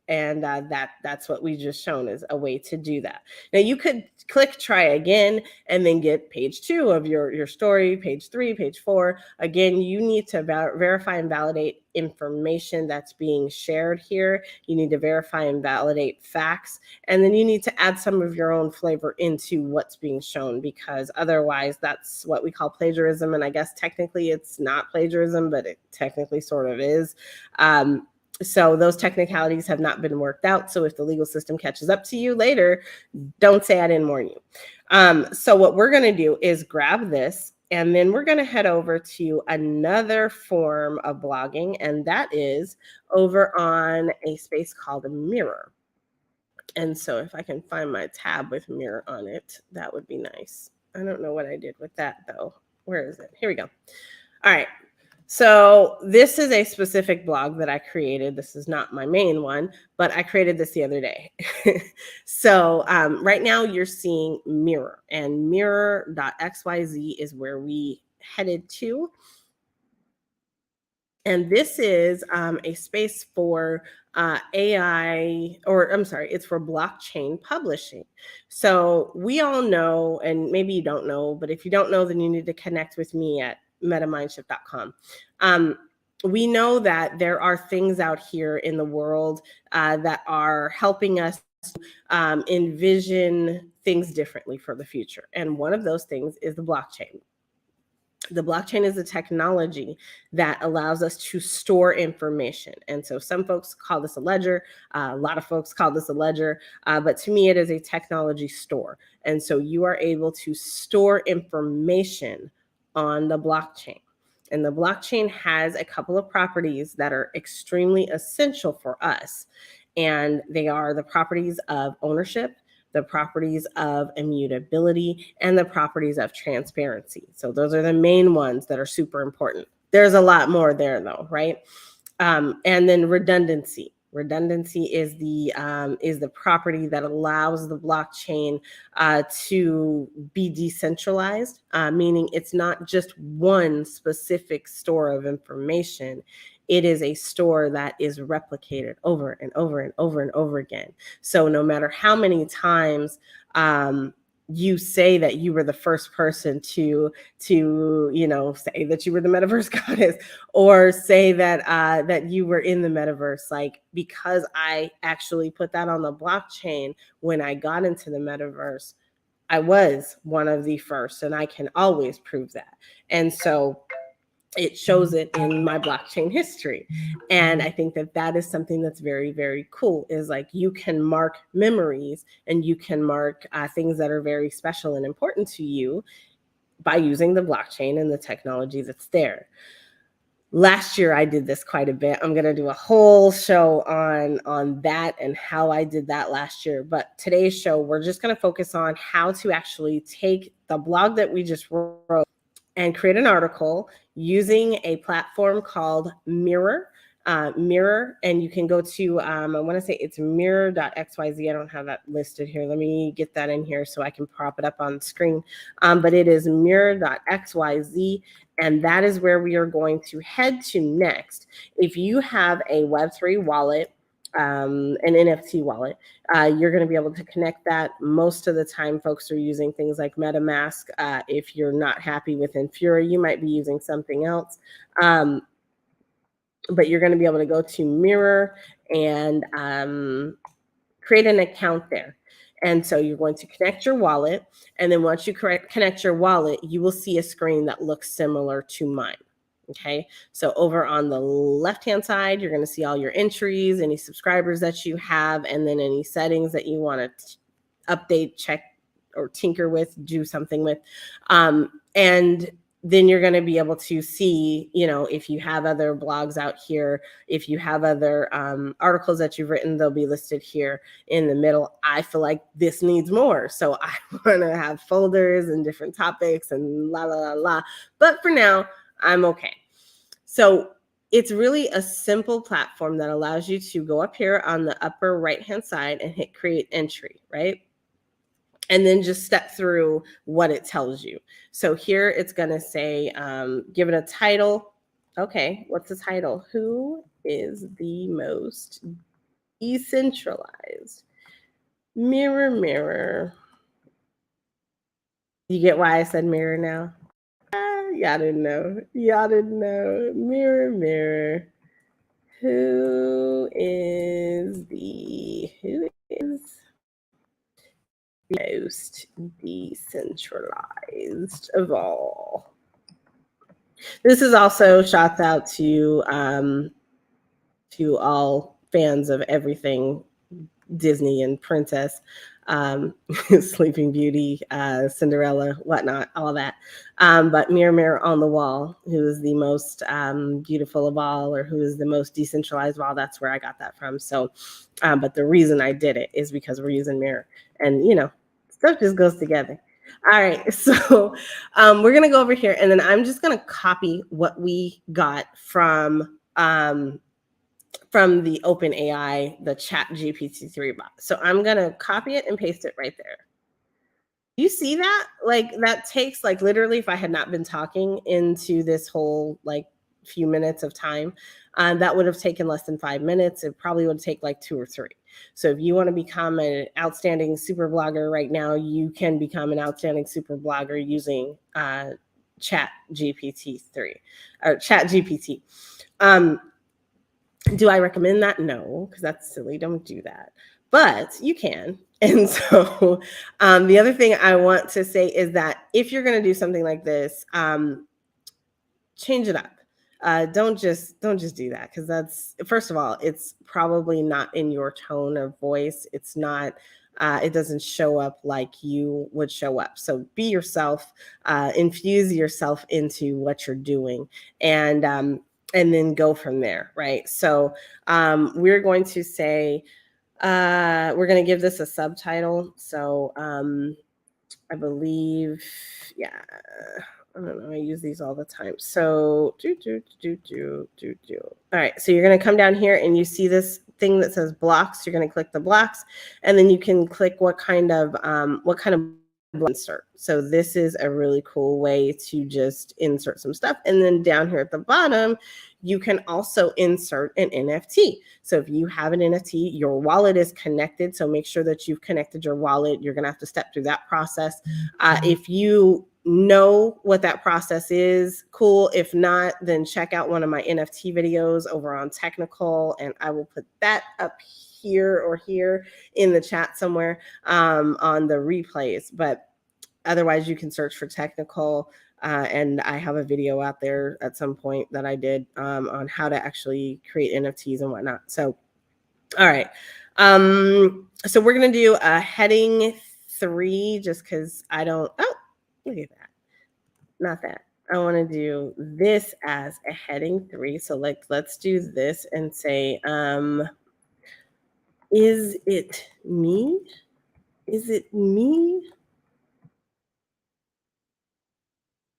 And that's what we just shown is a way to do that. Now you could click try again and then get page 2 of your story, page 3, page 4. Again, you need to verify and validate information that's being shared here. You need to verify and validate facts. And then you need to add some of your own flavor into what's being shown, because otherwise that's what we call plagiarism. And I guess technically it's not plagiarism, but it technically sort of is. So those technicalities have not been worked out. So if the legal system catches up to you later, don't say I didn't warn you. So what we're going to do is grab this, and then we're going to head over to another form of blogging, and that is over on a space called a Mirror. And so if I can find my tab with Mirror on it, that would be nice. I don't know what I did with that though. Where is it? Here we go. All right. So this is a specific blog that I created. This is not my main one, but I created this the other day. So right now you're seeing Mirror, and mirror.xyz is where we headed to. And this is a space for AI, or I'm sorry, it's for blockchain publishing. So we all know, and maybe you don't know, but if you don't know, then you need to connect with me at metamindshift.com. We know that there are things out here in the world that are helping us envision things differently for the future. And one of those things is the blockchain. The blockchain is a technology that allows us to store information. And so some folks call this a ledger. A lot of folks call this a ledger. But to me, it is a technology store. And so you are able to store information on the blockchain. And the blockchain has a couple of properties that are extremely essential for us. And they are the properties of ownership, the properties of immutability, and the properties of transparency. So those are the main ones that are super important. There's a lot more there though, right? And then redundancy. Redundancy is the property that allows the blockchain to be decentralized, meaning it's not just one specific store of information. It is a store that is replicated over and over and over and over again. So no matter how many times you say that you were the first person to say that you were the metaverse goddess, or say that that you were in the metaverse, like, because I actually put that on the blockchain when I got into the metaverse, I was one of the first, and I can always prove that. And so it shows it in my blockchain history. And I think that that is something that's very, very cool, is like, you can mark memories and you can mark things that are very special and important to you by using the blockchain and the technology that's there. Last year I did this quite a bit. I'm going to do a whole show on that and how I did that last year. But today's show, we're just going to focus on how to actually take the blog that we just wrote and create an article using a platform called Mirror. Mirror, and you can go to, I want to say it's mirror.xyz. I don't have that listed here. Let me get that in here so I can prop it up on the screen. But it is mirror.xyz, and that is where we are going to head to next. If you have a Web3 wallet, an NFT wallet, you're going to be able to connect that. Most of the time, folks are using things like MetaMask. If you're not happy with Infura, you might be using something else. But you're going to be able to go to Mirror and create an account there. And so you're going to connect your wallet. And then once you connect your wallet, you will see a screen that looks similar to mine. Okay, so over on the left-hand side, you're going to see all your entries, any subscribers that you have, and then any settings that you want to update, check, or tinker with, do something with. And then you're going to be able to see, if you have other blogs out here, if you have other articles that you've written, they'll be listed here in the middle. I feel like this needs more, so I want to have folders and different topics and la la la la. But for now, I'm okay. So it's really a simple platform that allows you to go up here on the upper right-hand side and hit create entry, right? And then just step through what it tells you. So here it's going to say, give it a title. Okay, what's the title? Who is the most decentralized? Mirror, mirror. You get why I said mirror now? Y'all didn't know. Y'all didn't know. Mirror, mirror. Who is most decentralized of all? This is also shouts out to all fans of everything Disney and princess, Sleeping Beauty, Cinderella, whatnot, all that. But mirror, mirror on the wall, who is the most beautiful of all, or who is the most decentralized of all? That's where I got that from. So, but the reason I did it is because we're using mirror, and stuff just goes together. All right, so we're gonna go over here, and then I'm just gonna copy what we got from the OpenAI, the Chat GPT-3 bot. So I'm gonna copy it and paste it right there. You see that? Like, that takes, like, literally, if I had not been talking into this whole like few minutes of time, that would have taken less than 5 minutes. It probably would take like 2 or 3. So if you want to become an outstanding super blogger right now, you can become an outstanding super blogger using Chat GPT-3 or Chat GPT. Do I recommend that? No, because that's silly. Don't do that. But you can. And so the other thing I want to say is that if you're going to do something like this, change it up. Don't just do that, because that's, first of all, it's probably not in your tone of voice. It's not. It doesn't show up like you would show up. So be yourself. Infuse yourself into what you're doing, and then go from there, right? So we're going to say, we're going to give this a subtitle. So I believe, yeah. I don't know. I use these all the time. So All right. So you're going to come down here and you see this thing that says blocks. You're going to click the blocks, and then you can click what kind of insert. So this is a really cool way to just insert some stuff. And then down here at the bottom, you can also insert an NFT. So if you have an NFT, your wallet is connected. So make sure that you've connected your wallet. You're going to have to step through that process. If you know what that process is, cool. If not, then check out one of my NFT videos over on Technikole, and I will put that up here or here in the chat somewhere on the replays. But otherwise, you can search for Technikole. And I have a video out there at some point that I did on how to actually create NFTs and whatnot. So, all right. So we're going to do a heading 3 just because I don't, oh, look at that. Not that. I want to do this as a heading 3. So let's do this and say, is it me? Is it me?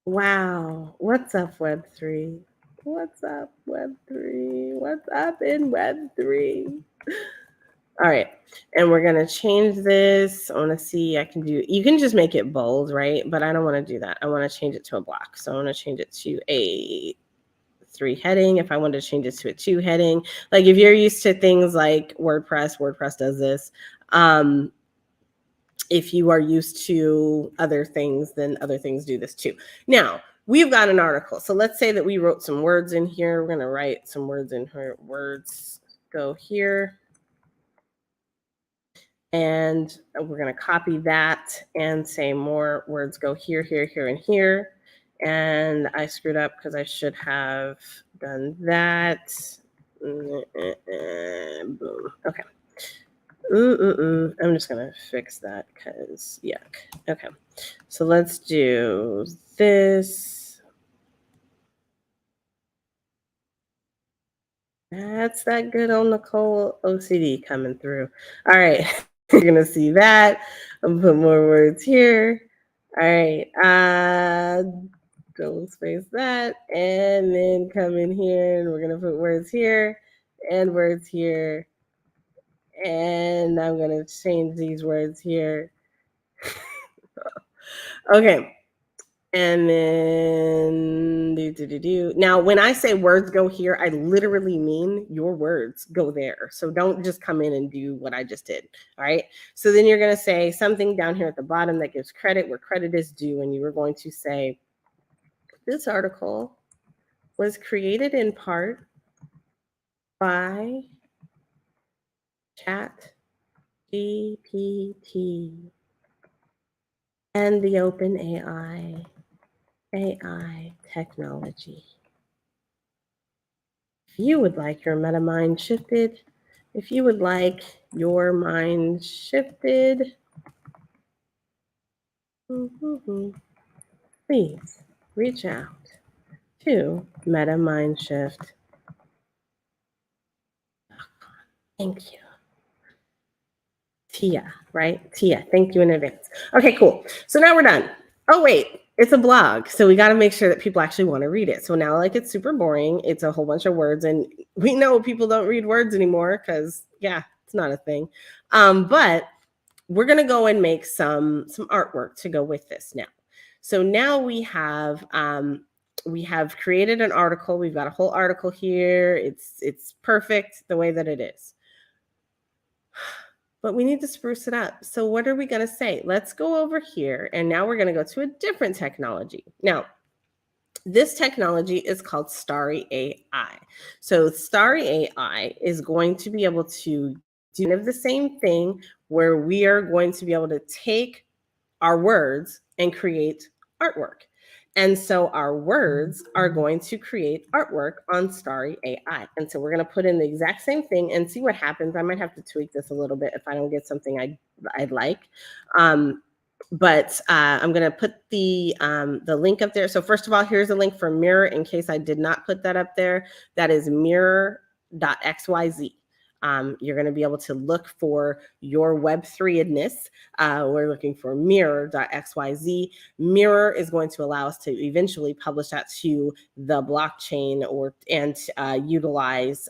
Wow. What's up, Web3? What's up, Web3? What's up in Web3? All right. And we're going to change this. I want to see, you can just make it bold, right? But I don't want to do that. I want to change it to a block. So I want to change it to a 3 heading. If I wanted to change it to a 2 heading, like if you're used to things like WordPress does this. If you are used to other things, then other things do this too. Now, we've got an article. So let's say that we wrote some words in here. We're going to write some words in here. Words go here. And we're going to copy that and say more words go here, here, here, and here. And I screwed up because I should have done that. Boom. Okay. I'm just going to fix that because yuck. Okay. So let's do this. That's that good old NiKole OCD coming through. All right. You're going to see that. I'm put more words here. All right. Double space that. And then come in here and we're going to put words here and words here. And I'm going to change these words here. Okay. And then Now, when I say words go here, I literally mean your words go there. So don't just come in and do what I just did. All right. So then you're going to say something down here at the bottom that gives credit where credit is due. And you are going to say, this article was created in part by ChatGPT and the Open AI technology. If you would like your meta mind shifted, please reach out to Meta Mind Shift. Thank you. Tia, right? Tia, thank you in advance. Okay, cool. So now we're done. Oh, wait, it's a blog. So we got to make sure that people actually want to read it. So now, like, it's super boring. It's a whole bunch of words. And we know people don't read words anymore because, yeah, it's not a thing. But we're going to go and make some artwork to go with this now. So now we have created an article. We've got a whole article here. It's perfect the way that it is. But we need to spruce it up. So what are we going to say? Let's go over here. And now we're going to go to a different technology. Now, this technology is called Starry AI. So Starry AI is going to be able to do kind of the same thing where we are going to be able to take our words and create artwork. And so our words are going to create artwork on Starry AI. And so we're going to put in the exact same thing and see what happens. I might have to tweak this a little bit if I don't get something I'd like. But I'm going to put the link up there. So first of all, here's a link for Mirror in case I did not put that up there. That is mirror.xyz. You're going to be able to look for your Web3-edness. We're looking for mirror.xyz. Mirror is going to allow us to eventually publish that to the blockchain and utilize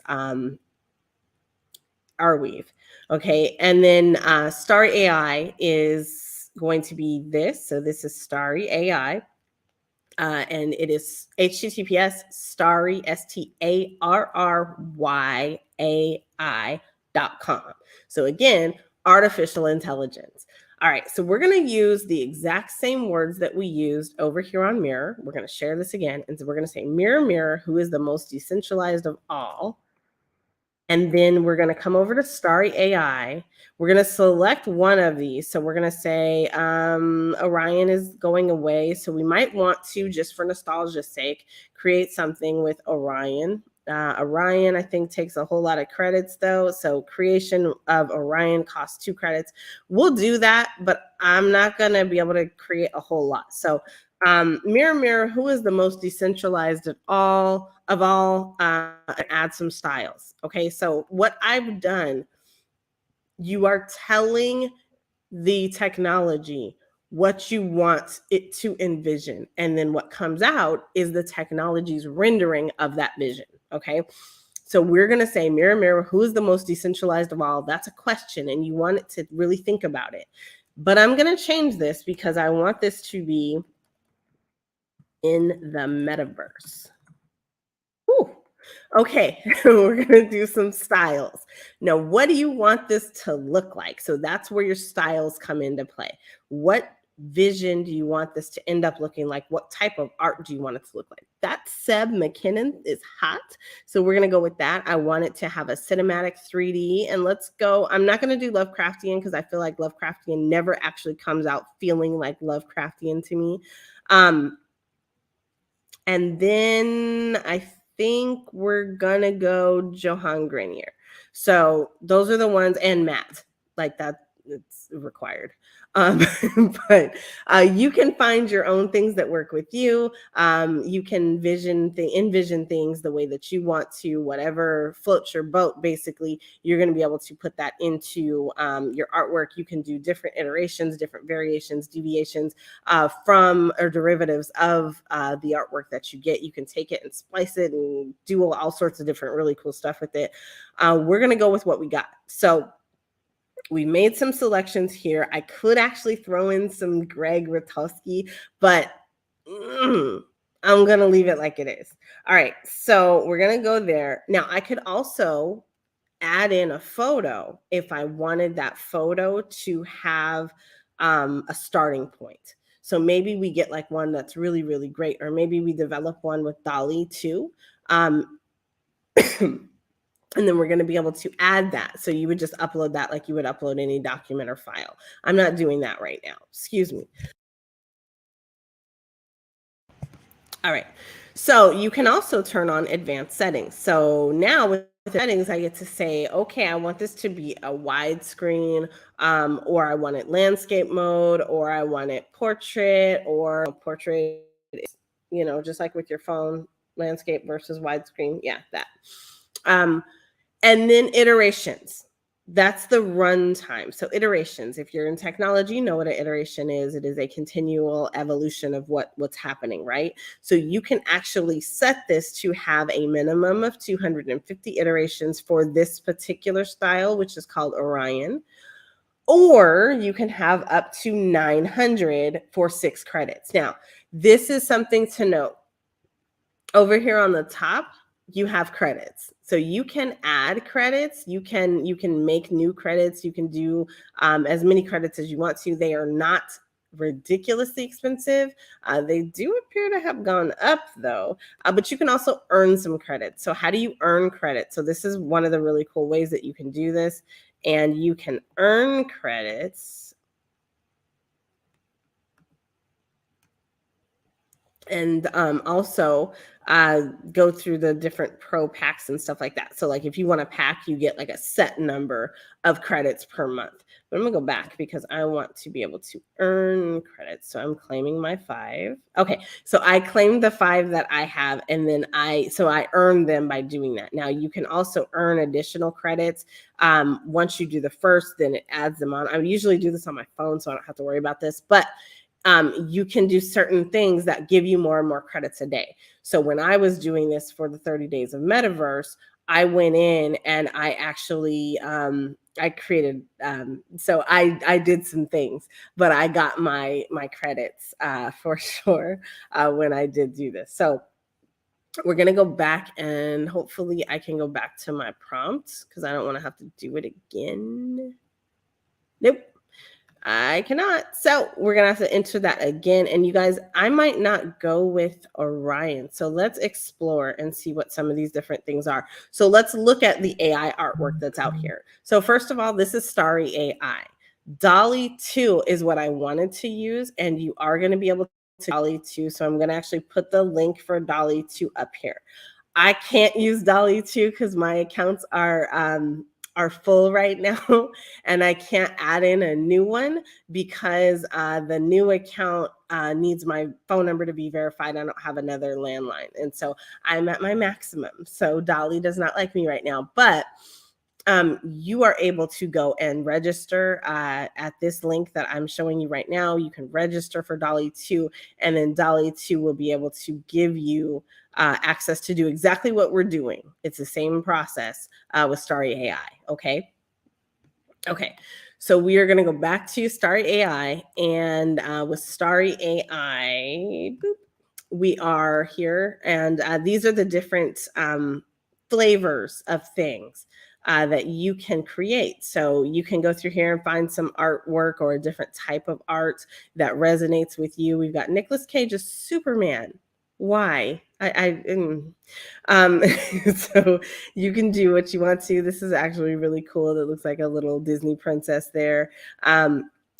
Arweave. Okay, and then Starry AI is going to be this. So this is Starry AI. And it is https starry starryi.com. So again, artificial intelligence. All right, so we're going to use the exact same words that we used over here on Mirror. We're going to share this again, and so we're going to say, mirror, mirror, who is the most decentralized of all? And then we're going to come over to Starry AI. We're going to select one of these. So we're going to say Orion is going away. So we might want to, just for nostalgia's sake, create something with Orion. Orion, I think, takes a whole lot of credits, though. So creation of Orion costs 2 credits. We'll do that, but I'm not going to be able to create a whole lot. So mirror, mirror, who is the most decentralized of all, and add some styles. Okay, so what I've done, you are telling the technology what you want it to envision, and then what comes out is the technology's rendering of that vision. Okay, so we're going to say, mirror, mirror, who is the most decentralized of all? That's a question, and you want it to really think about it. But I'm going to change this because I want this to be in the metaverse. Whew. Okay, we're going to do some styles. Now, what do you want this to look like? So that's where your styles come into play. What vision do you want this to end up looking like? What type of art do you want it to look like? That Seb McKinnon is hot. So we're going to go with that. I want it to have a cinematic 3D. And let's go. I'm not going to do Lovecraftian because I feel like Lovecraftian never actually comes out feeling like Lovecraftian to me. And then I think we're gonna go Johan Grenier. So those are the ones, and Matt, like that, it's required. But you can find your own things that work with you. You can envision things the way that you want to, whatever floats your boat. Basically, you're going to be able to put that into your artwork. You can do different iterations, different variations, deviations from or derivatives of the artwork that you get. You can take it and splice it and do all sorts of different really cool stuff with it. We're going to go with what we got. So we made some selections here. I could actually throw in some Greg Rutowski, but I'm going to leave it like it is. All right, so we're going to go there. Now, I could also add in a photo if I wanted that photo to have a starting point. So maybe we get like one that's really, really great, or maybe we develop one with Dalle2. And then we're going to be able to add that. So you would just upload that like you would upload any document or file. I'm not doing that right now. Excuse me. All right. So you can also turn on advanced settings. So now with settings, I get to say, okay, I want this to be a widescreen, or I want it landscape mode, or I want it portrait, or portrait, just like with your phone, landscape versus widescreen. Yeah, that. And then iterations. That's the runtime. So iterations, if you're in technology, you know what an iteration is. It is a continual evolution of what's happening, right? So you can actually set this to have a minimum of 250 iterations for this particular style, which is called Orion. Or you can have up to 900 for 6 credits. Now, this is something to note. Over here on the top, you have credits. So you can add credits, you can make new credits, you can do as many credits as you want to. They are not ridiculously expensive. They do appear to have gone up though, but you can also earn some credits. So how do you earn credit? So this is one of the really cool ways that you can do this, and you can earn credits and also go through the different pro packs and stuff like that. So like if you want a pack, you get like a set number of credits per month. But I'm gonna go back because I want to be able to earn credits. So I'm claiming my 5. Okay, so I claimed the 5 that I have, and then I earned them by doing that. Now you can also earn additional credits. Once you do the first, then it adds them on. I usually do this on my phone, so I don't have to worry about this, but you can do certain things that give you more and more credits a day. So when I was doing this for the 30 days of Metaverse, I went in and I actually I created so I did some things, but I got my credits for sure when I did do this. So we're gonna go back, and hopefully I can go back to my prompts because I don't want to have to do it again. Nope. I cannot. So we're going to have to enter that again. And you guys, I might not go with Orion. So let's explore and see what some of these different things are. So let's look at the AI artwork that's out here. So first of all, this is Starry AI. Dalle2 is what I wanted to use, and you are going to be able to Dalle2. So I'm going to actually put the link for Dalle2 up here. I can't use Dalle2 because my accounts are full right now, and I can't add in a new one because the new account needs my phone number to be verified. I don't have another landline, and so I'm at my maximum. So Dolly does not like me right now, but you are able to go and register at this link that I'm showing you right now. You can register for Dalle2, and then Dalle2 will be able to give you access to do exactly what we're doing. It's the same process with Starry AI. Okay. Okay. So we are going to go back to Starry AI, and with Starry AI, boop, we are here, and these are the different flavors of things that you can create. So you can go through here and find some artwork or a different type of art that resonates with you. We've got Nicolas Cage's Superman. Why? Um, so you can do what you want to. This is actually really cool. It looks like a little Disney princess there.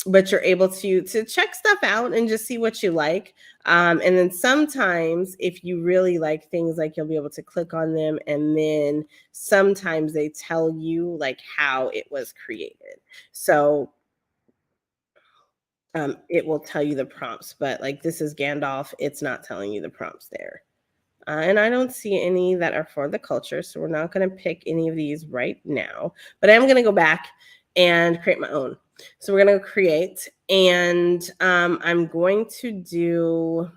But you're able to check stuff out and just see what you like. And then sometimes if you really like things, like you'll be able to click on them, and then sometimes they tell you like how it was created. So it will tell you the prompts, but like this is Gandalf, it's not telling you the prompts there. And I don't see any that are for the culture, so we're not going to pick any of these right now. But I'm going to go back and create my own. So we're going to create, and I'm going to do,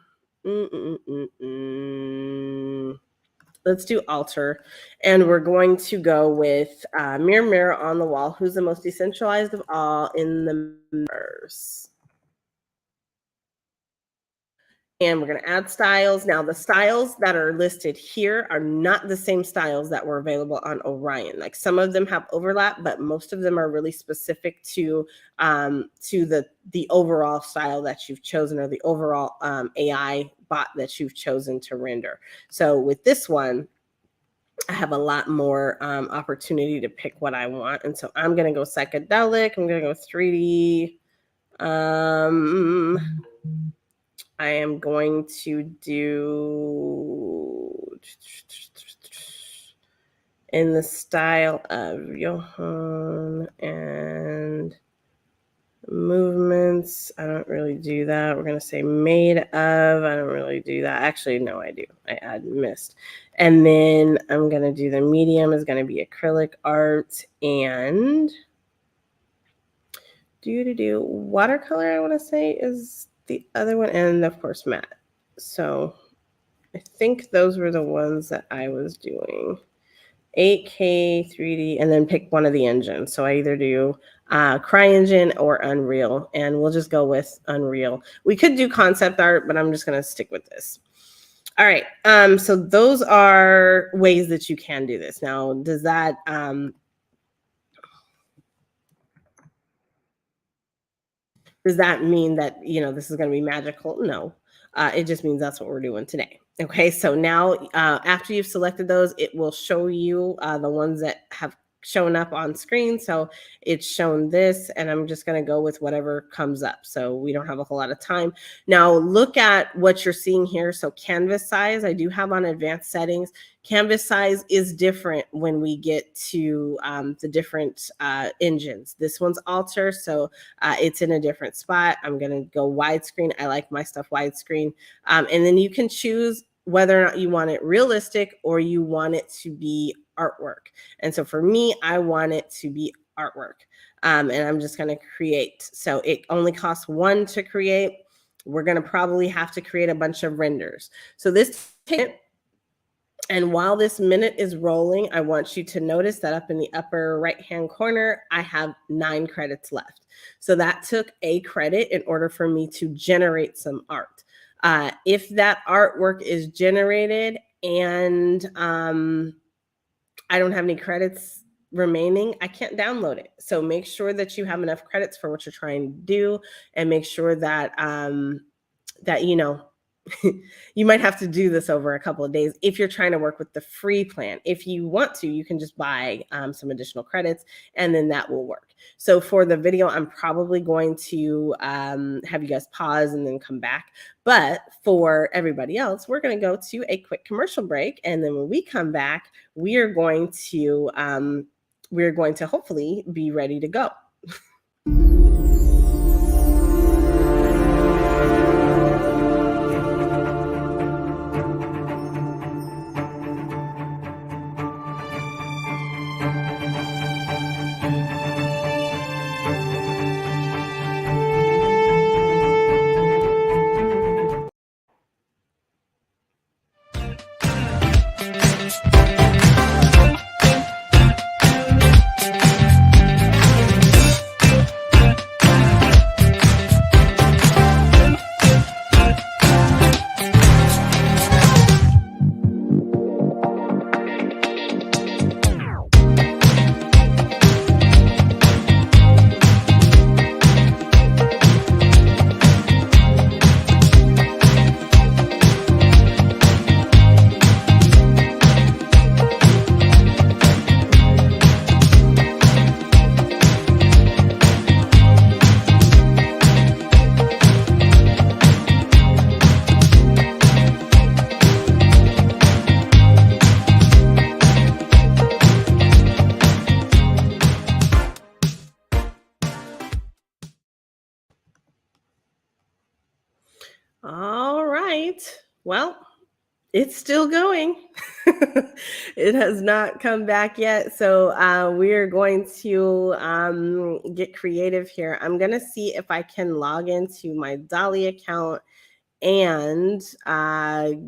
let's do alter, and we're going to go with mirror, mirror on the wall, who's the most decentralized of all in the metaverse. And we're going to add styles. Now, the styles that are listed here are not the same styles that were available on Orion. Like some of them have overlap, but most of them are really specific to the overall style that you've chosen, or the overall AI bot that you've chosen to render. So with this one, I have a lot more opportunity to pick what I want. And so I'm going to go psychedelic. I'm going to go 3D. I am going to do in the style of Johann and movements. I don't really do that. We're going to say made of. I don't really do that. Actually, no, I do. I missed. And then I'm going to do the medium is going to be acrylic art, and watercolor, I want to say, is the other one, and of course matte. So I think those were the ones that I was doing. 8K, 3D, and then pick one of the engines. So I either do CryEngine or Unreal, and we'll just go with Unreal. We could do concept art, but I'm just going to stick with this. All right. So those are ways that you can do this. Now, does that mean that, this is going to be magical? No. It just means that's what we're doing today. Okay, so now after you've selected those, it will show you the ones that have showing up on screen. So it's shown this, and I'm just going to go with whatever comes up. So we don't have a whole lot of time. Now look at what you're seeing here. So canvas size, I do have on advanced settings. Canvas size is different when we get to the different engines. This one's Alter, so it's in a different spot. I'm going to go widescreen. I like my stuff widescreen. And then you can choose whether or not you want it realistic or you want it to be artwork. And so for me, I want it to be artwork. And I'm just going to create. So it only costs 1 to create. We're going to probably have to create a bunch of renders. So this takes, and while this minute is rolling, I want you to notice that up in the upper right-hand corner, I have 9 credits left. So that took a credit in order for me to generate some art. If that artwork is generated and I don't have any credits remaining, I can't download it. So make sure that you have enough credits for what you're trying to do, and make sure that that you might have to do this over a couple of days if you're trying to work with the free plan. If you want to, you can just buy some additional credits, and then that will work. So for the video, I'm probably going to have you guys pause and then come back. But for everybody else, we're going to go to a quick commercial break, and then when we come back, we are going to hopefully be ready to go. All right. Well, it's still going. It has not come back yet. So we are going to get creative here. I'm going to see if I can log into my Dalle account and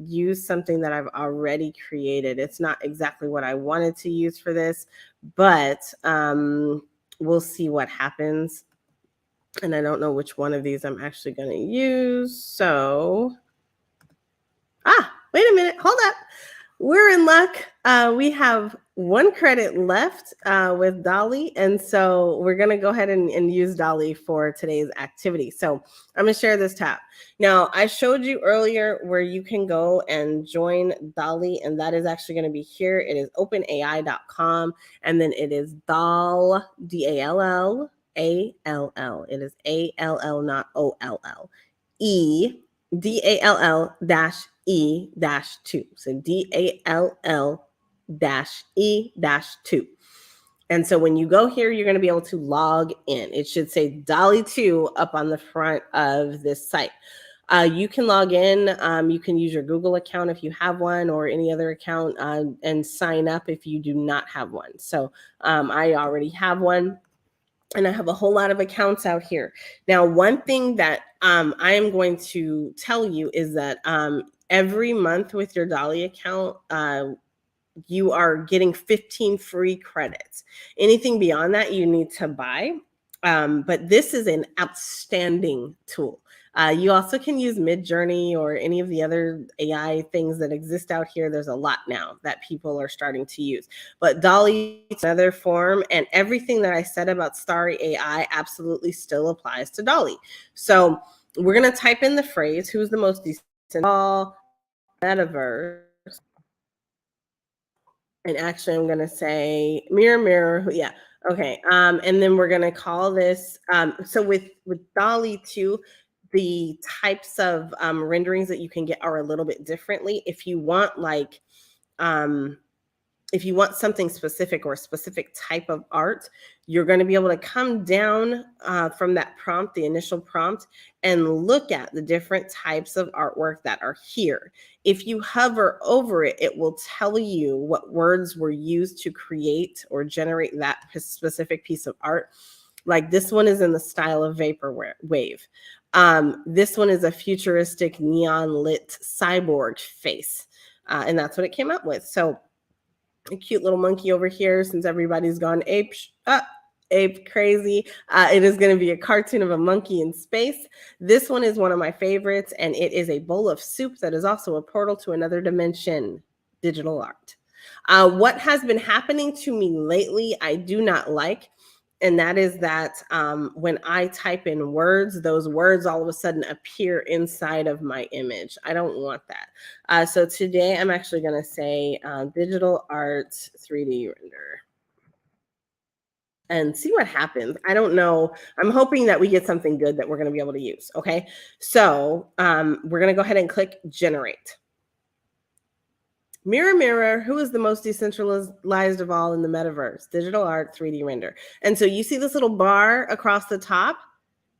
use something that I've already created. It's not exactly what I wanted to use for this, but we'll see what happens. And I don't know which one of these I'm actually going to use. So, wait a minute. Hold up. We're in luck. We have 1 credit left with Dalle. And so we're going to go ahead and use Dalle for today's activity. So I'm going to share this tab. Now, I showed you earlier where you can go and join Dalle, and that is actually going to be here. It is openai.com, and then it is Dalle, D-A-L-L. A-L-L. It is A-L-L, not O-L-L. E-D-A-L-L-E-2. So D-A-L-L-E-2. And so when you go here, you're going to be able to log in. It should say Dalle2 up on the front of this site. You can log in. You can use your Google account if you have one, or any other account, and sign up if you do not have one. So I already have one, and I have a whole lot of accounts out here. Now, one thing that I am going to tell you is that every month with your Dalle account, you are getting 15 free credits. Anything beyond that, you need to buy. But this is an outstanding tool. You also can use Midjourney or any of the other AI things that exist out here. There's a lot now that people are starting to use. But Dalle is another form, and everything that I said about Starry AI absolutely still applies to Dalle. So we're going to type in the phrase, who's the most decentralized Metaverse? And actually, I'm going to say mirror, mirror. Yeah. Okay. And then we're going to call this. So with Dalle2, the types of renderings that you can get are a little bit differently. If you want um, if you want something specific or a specific type of art, you're going to be able to come down from that prompt, the initial prompt, and look at the different types of artwork that are here. If you hover over it, it will tell you what words were used to create or generate that specific piece of art. Like this one is in the style of vaporwave. This one is a futuristic neon lit cyborg face. And that's what it came up with. So a cute little monkey over here, since everybody's gone ape crazy. It is going to be a cartoon of a monkey in space. This one is one of my favorites, and it is a bowl of soup that is also a portal to another dimension, digital art. What has been happening to me lately, I do not like. And that is that when I type in words, those words all of a sudden appear inside of my image. I don't want that. So today I'm actually going to say digital art 3D render and see what happens. I don't know. I'm hoping that we get something good that we're going to be able to use. Okay. So we're going to go ahead and click generate. Mirror, mirror, who is the most decentralized of all in the metaverse? Digital art, 3D render. And so you see this little bar across the top?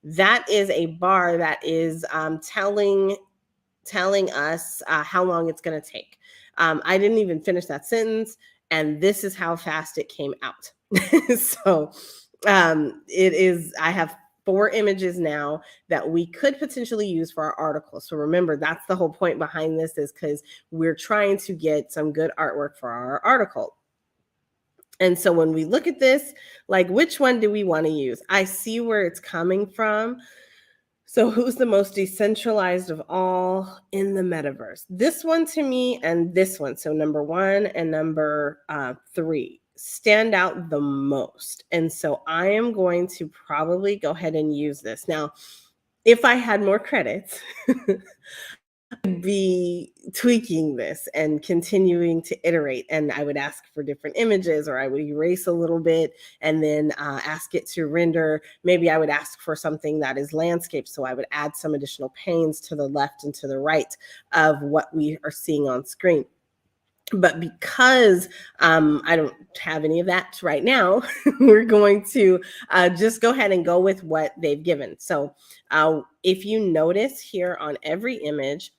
That is a bar that is telling us how long it's going to take. I didn't even finish that sentence, and this is how fast it came out. So it is, I have 4 images now that we could potentially use for our article. So remember, that's the whole point behind this, is because we're trying to get some good artwork for our article. And so when we look at this, like, which one do we want to use? I see where it's coming from. So who's the most decentralized of all in the metaverse? This one to me, and this one. So number 1 and number 3 stand out the most. And so I am going to probably go ahead and use this. Now, if I had more credits, be tweaking this and continuing to iterate, and I would ask for different images, or I would erase a little bit and then ask it to render. Maybe I would ask for something that is landscape, so I would add some additional panes to the left and to the right of what we are seeing on screen. But because I don't have any of that right now, we're going to just go ahead and go with what they've given. So if you notice here on every image,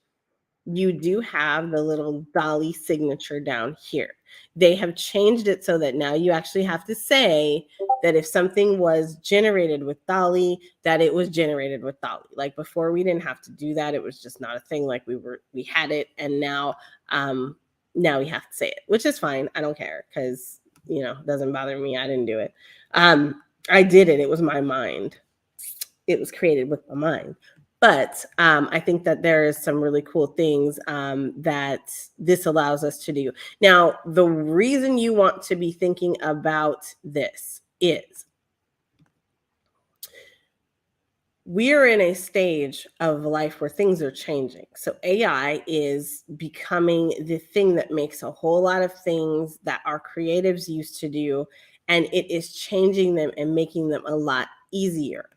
you do have the little Dalle signature down here. They have changed it so that now you actually have to say that if something was generated with Dalle, that it was generated with Dalle. Like before, we didn't have to do that. It was just not a thing. Like we had it, and now we have to say it, which is fine. I don't care, because it doesn't bother me. I didn't do it. I did it. It was my mind. It was created with my mind. But I think that there is some really cool things that this allows us to do. Now, the reason you want to be thinking about this is we are in a stage of life where things are changing. So AI is becoming the thing that makes a whole lot of things that our creatives used to do, and it is changing them and making them a lot easier.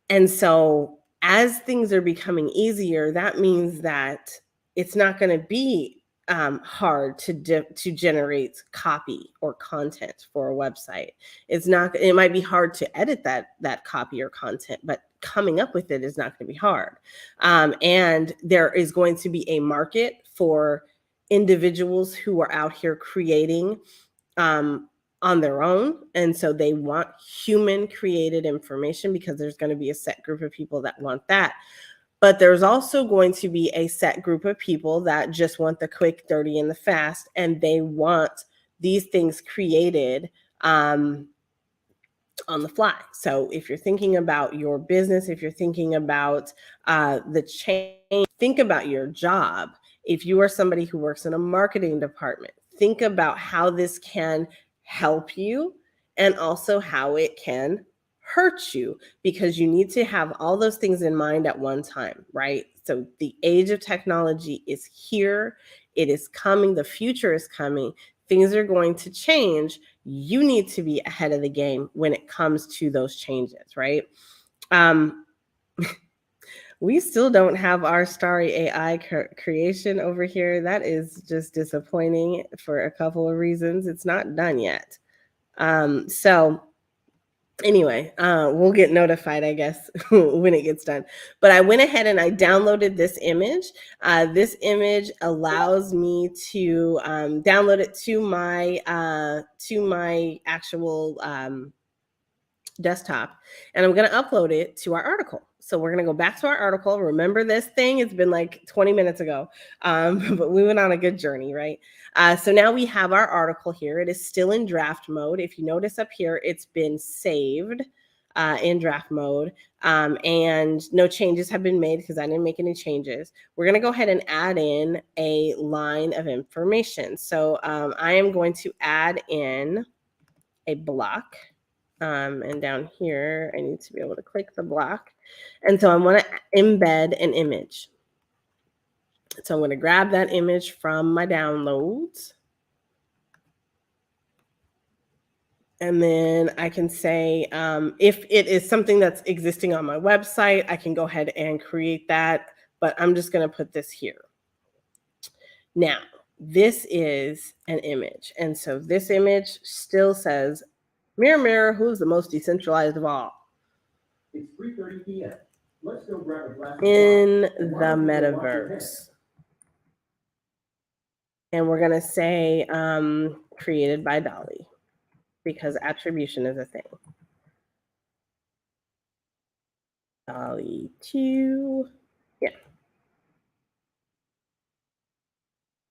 And so as things are becoming easier, that means that it's not going to be hard to generate copy or content for a website. It might be hard to edit that copy or content, but coming up with it is not going to be hard. And there is going to be a market for individuals who are out here creating on their own. And so they want human created information, because there's going to be a set group of people that want that. But there's also going to be a set group of people that just want the quick, dirty, and the fast, and they want these things created on the fly. So if you're thinking about your business, if you're thinking about the change, think about your job. If you are somebody who works in a marketing department, think about how this can help you and also how it can hurt you, because you need to have all those things in mind at one time, right? So the age of technology is here. It is coming. The future is coming. things are going to change. You need to be ahead of the game when it comes to those changes, right? We still don't have our Starry AI creation over here. That is just disappointing for a couple of reasons. It's not done yet. So anyway, we'll get notified, I guess, when it gets done. But I went ahead and I downloaded this image. This image allows me to download it to my actual desktop, and I'm going to upload it to our article. So we're going to go back to our article. Remember this thing? It's been like 20 minutes ago, but we went on a good journey, right? So now we have our article here. It is still in draft mode. If you notice up here, it's been saved in draft mode, and no changes have been made because I didn't make any changes. We're going to go ahead and add in a line of information. So I am going to add in a block. And down here, I need to be able to click the block. And so I want to embed an image. So I'm going to grab that image from my downloads. And then I can say, if it is something that's existing on my website, I can go ahead and create that. But I'm just going to put this here. Now, this is an image. And so this image still says, mirror, mirror, who's the most decentralized of all? It's 3:30 p.m. Let's go grab a glass in the metaverse. And we're going to say created by Dalle, because attribution is a thing. Dalle2. Yeah.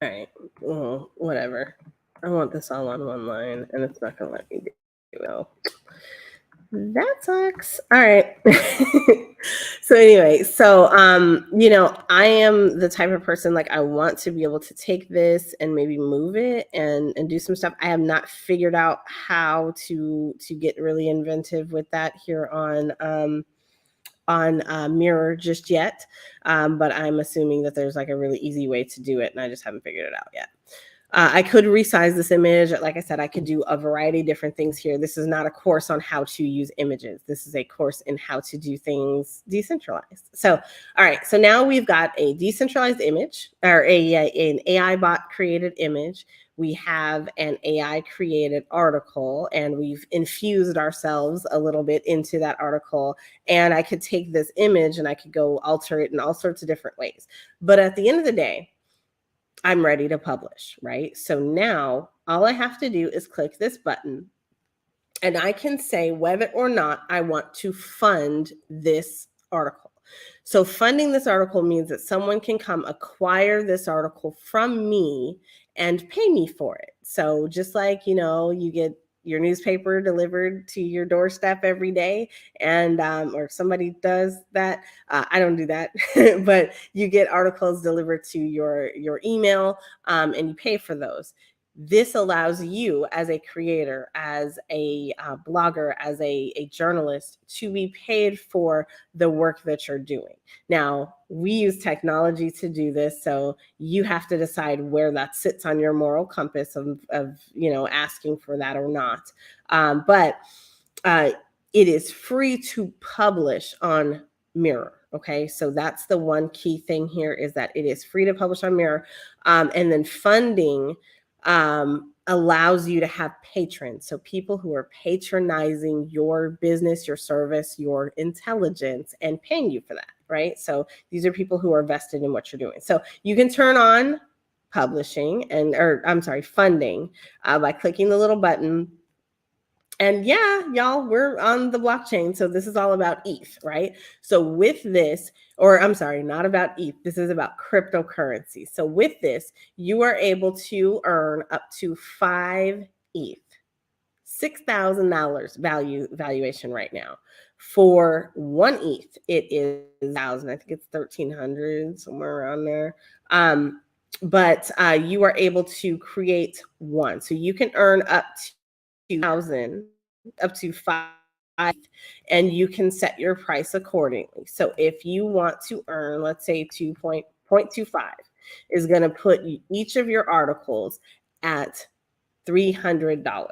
All right. Well, whatever. I want this all on one line, and it's not going to let me do it. That sucks. All right. So anyway, so I am the type of person, like, I want to be able to take this and maybe move it and do some stuff. I have not figured out how to get really inventive with that here on Mirror just yet. But I'm assuming that there's like a really easy way to do it, and I just haven't figured it out yet. I could resize this image. Like I said, I could do a variety of different things here. This is not a course on how to use images. This is a course in how to do things decentralized. So, all right. So now we've got a decentralized image, or an AI bot created image. We have an AI created article, and we've infused ourselves a little bit into that article. And I could take this image and I could go alter it in all sorts of different ways. But at the end of the day, I'm ready to publish, right? So now all I have to do is click this button, and I can say whether or not I want to fund this article. So funding this article means that someone can come acquire this article from me and pay me for it. So just like, you get your newspaper delivered to your doorstep every day, and or somebody does that. I don't do that, but you get articles delivered to your email, and you pay for those. This allows you as a creator, as a blogger, as a journalist, to be paid for the work that you're doing. Now, we use technology to do this, so you have to decide where that sits on your moral compass of asking for that or not. But it is free to publish on Mirror. Okay, so that's the one key thing here, is that it is free to publish on Mirror, and then funding allows you to have patrons. So people who are patronizing your business, your service, your intelligence, and paying you for that, right? So these are people who are vested in what you're doing. So you can turn on publishing funding by clicking the little button. And yeah, y'all, we're on the blockchain. So this is all about ETH, right? So with this, not about ETH. This is about cryptocurrency. So with this, you are able to earn up to 5 ETH, $6,000 valuation right now. For 1 ETH, it is 1,000. I think it's 1,300, somewhere around there. But you are able to create one. So you can earn up to 2,000, up to 5, and you can set your price accordingly. So if you want to earn, let's say 2.25 is going to put each of your articles at $300.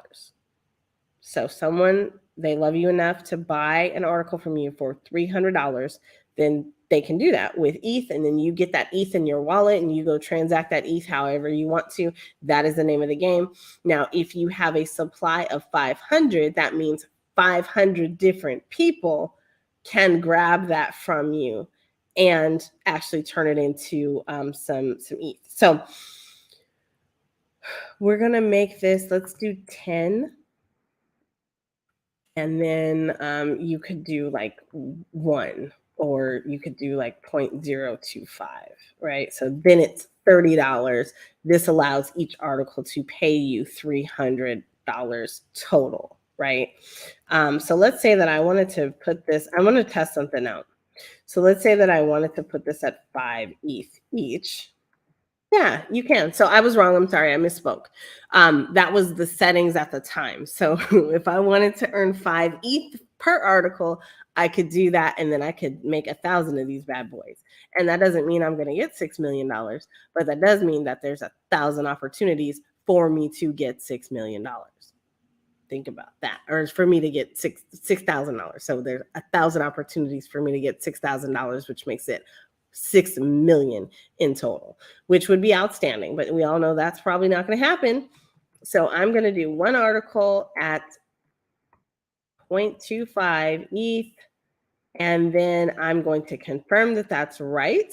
So someone, they love you enough to buy an article from you for $300, then they can do that with ETH, and then you get that ETH in your wallet and you go transact that ETH however you want to. That is the name of the game. Now, if you have a supply of 500, that means 500 different people can grab that from you and actually turn it into some ETH. So we're gonna make this, let's do 10. And then you could do like 1, or you could do like 0.025, right? So then it's $30. This allows each article to pay you $300 total, right? So let's say that I wanted to put this, I want to test something out. So let's say that I wanted to put this at 5 ETH each. Yeah, you can. So I was wrong. I'm sorry. I misspoke. That was the settings at the time. So if I wanted to earn 5 ETH per article, I could do that, and then I could make 1,000 of these bad boys. And that doesn't mean I'm going to get $6 million, but that does mean that there's 1,000 opportunities for me to get $6 million. Think about that. Or for me to get $6,000. So there's 1,000 opportunities for me to get $6,000, which makes it 6 million in total, which would be outstanding, but we all know that's probably not going to happen. So I'm going to do one article at 0.25 ETH, and then I'm going to confirm that that's right.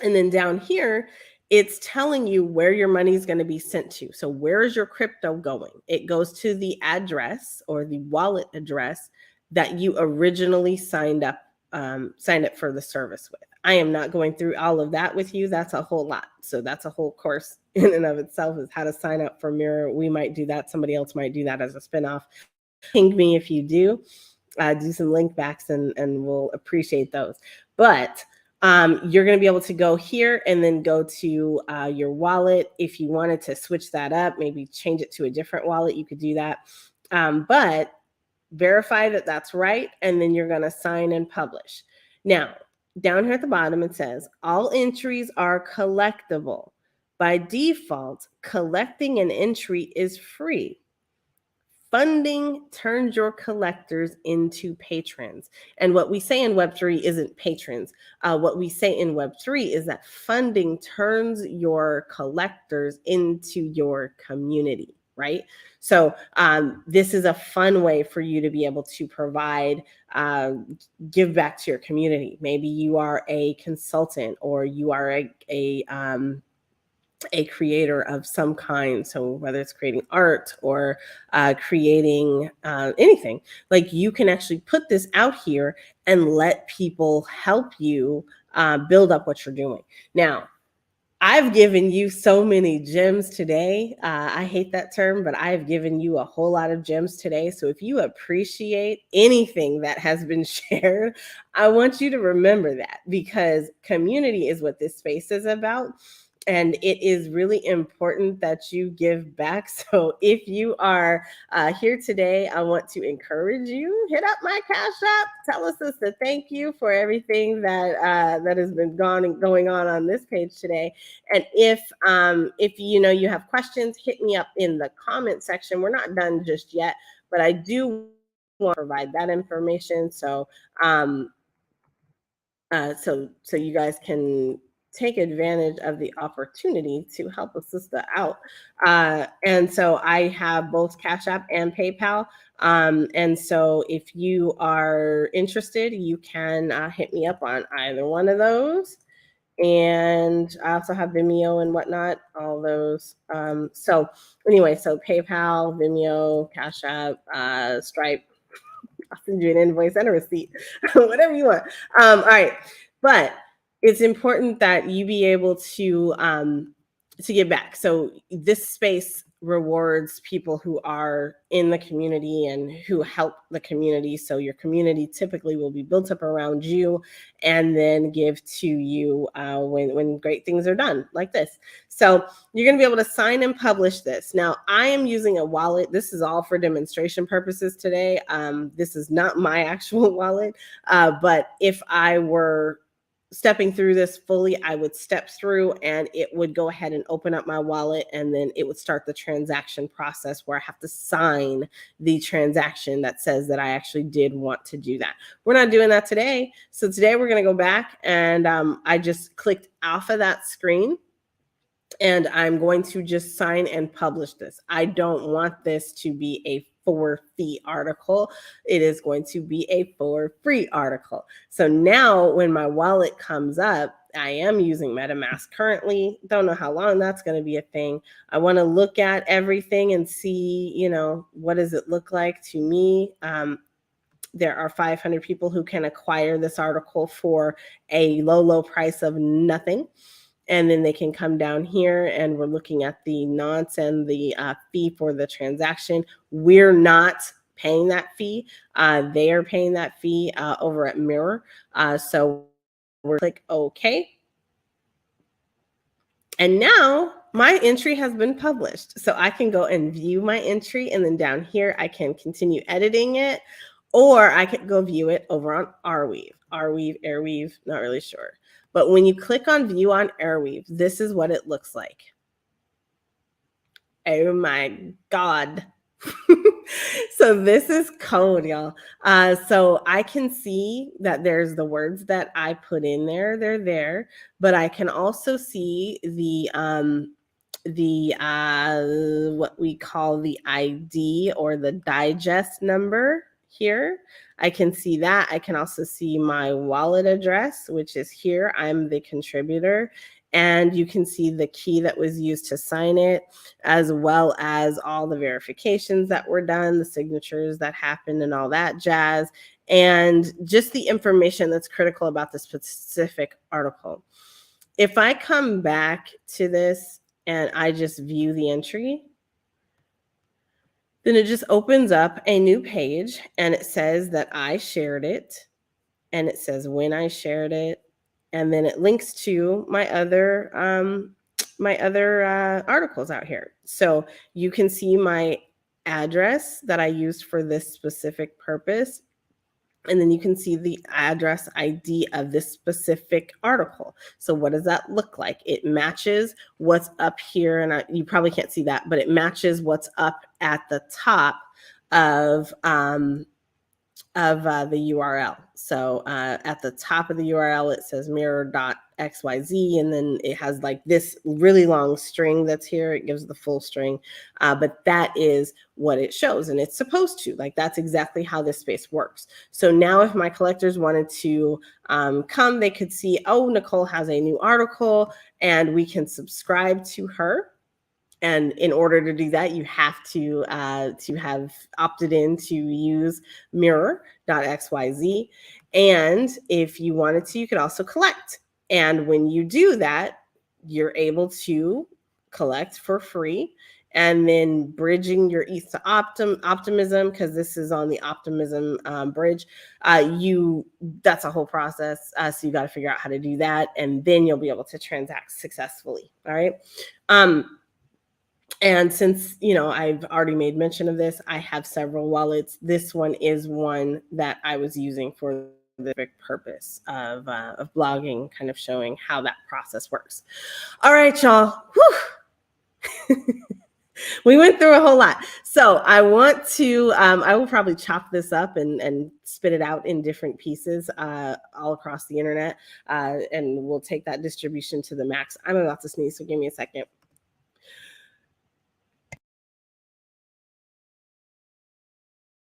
And then down here, it's telling you where your money is going to be sent to. So where is your crypto going? It goes to the address or the wallet address that you originally signed up for the service with. I am not going through all of that with you. That's a whole lot. So that's a whole course in and of itself, is how to sign up for Mirror. We might do that. Somebody else might do that as a spinoff. Ping me if you do. Do some link backs, and we'll appreciate those. But you're going to be able to go here and then go to your wallet. If you wanted to switch that up, maybe change it to a different wallet, you could do that. But verify that that's right, and then you're going to sign and publish. Now, down here at the bottom, it says all entries are collectible. By default, collecting an entry is free. Funding turns your collectors into patrons. And what we say in Web3 isn't patrons. What we say in Web3 is that funding turns your collectors into your community, right? So this is a fun way for you to be able to provide, give back to your community. Maybe you are a consultant, or you are a creator of some kind. So whether it's creating art or creating anything, like, you can actually put this out here and let people help you build up what you're doing. Now, I've given you so many gems today. I hate that term, but I've given you a whole lot of gems today. So if you appreciate anything that has been shared, I want you to remember that, because community is what this space is about. And it is really important that you give back. So if you are here today, I want to encourage you, hit up my Cash App. Tell us a thank you for everything that that has been going on this page today. And if you have questions, hit me up in the comment section. We're not done just yet, but I do want to provide that information. So so you guys can take advantage of the opportunity to help a sister out. And so I have both Cash App and PayPal. And so if you are interested, you can hit me up on either one of those. And I also have Vimeo and whatnot, all those. So anyway, so PayPal, Vimeo, Cash App, Stripe. I'll send you an invoice and a receipt, whatever you want. All right. But it's important that you be able to give back. So this space rewards people who are in the community and who help the community. So your community typically will be built up around you and then give to you when great things are done, like this. So you're going to be able to sign and publish this. Now, I am using a wallet. This is all for demonstration purposes today. This is not my actual wallet, but if I were stepping through this fully, I would step through and it would go ahead and open up my wallet, and then it would start the transaction process where I have to sign the transaction that says that I actually did want to do that. We're not doing that today. So today we're going to go back, and I just clicked off of that screen, and I'm going to just sign and publish this. I don't want this to be a for fee article. It is going to be a for free article. So now when my wallet comes up, I am using MetaMask currently. Don't know how long that's going to be a thing. I want to look at everything and see, you know, what does it look like to me? There are 500 people who can acquire this article for a low price of nothing. And then they can come down here, and we're looking at the nonce and the fee for the transaction. We're not paying that fee. They are paying that fee over at Mirror. So we're click OK. And now my entry has been published. So I can go and view my entry, and then down here I can continue editing it, or I could go view it over on Airweave, not really sure. But when you click on view on Airweave, this is what it looks like. Oh my God. So this is code, y'all. So I can see that there's the words that I put in there. They're there, but I can also see the what we call the ID or the digest number here. I can see that. I can also see my wallet address, which is here. I'm the contributor. And you can see the key that was used to sign it, as well as all the verifications that were done, the signatures that happened, and all that jazz, and just the information that's critical about the specific article. If I come back to this and I just view the entry, then it just opens up a new page, and it says that I shared it, and it says when I shared it, and then it links to my other articles out here. So you can see my address that I used for this specific purpose. And then you can see the address ID of this specific article. So what does that look like? It matches what's up here, and you probably can't see that, but it matches what's up at the top of the URL. So at the top of the URL, it says mirror.xyz, and then it has like this really long string that's here. It gives the full string, but that is what it shows, and it's supposed to. Like, that's exactly how this space works. So now if my collectors wanted to come, they could see, oh, NiKole has a new article, and we can subscribe to her. And in order to do that, you have to have opted in to use mirror.xyz. And if you wanted to, you could also collect. And when you do that, you're able to collect for free. And then bridging your ETH to Optimism, because this is on the Optimism bridge, that's a whole process. So you got to figure out how to do that, and then you'll be able to transact successfully. All right. And since, you know, I've already made mention of this, I have several wallets. This one is one that I was using for the purpose of blogging, kind of showing how that process works. All right, y'all. We went through a whole lot. So I want to, I will probably chop this up and spit it out in different pieces all across the internet. And we'll take that distribution to the max. I'm about to sneeze, so give me a second.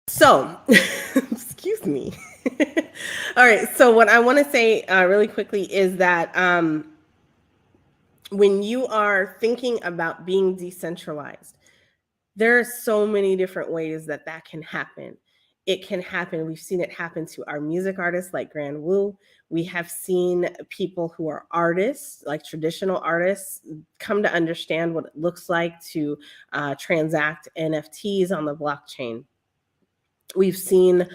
So, excuse me. All right. So what I want to say really quickly is that when you are thinking about being decentralized, there are so many different ways that that can happen. It can happen. We've seen it happen to our music artists like Grand Wu. We have seen people who are artists, like traditional artists, come to understand what it looks like to transact NFTs on the blockchain. We've seen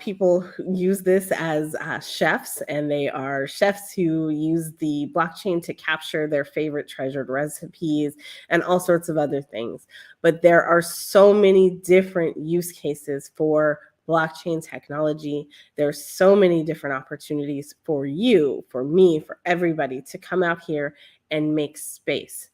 people use this as chefs, and they are chefs who use the blockchain to capture their favorite treasured recipes and all sorts of other things. But there are so many different use cases for blockchain technology. There's so many different opportunities for you, for me, for everybody to come out here and make space.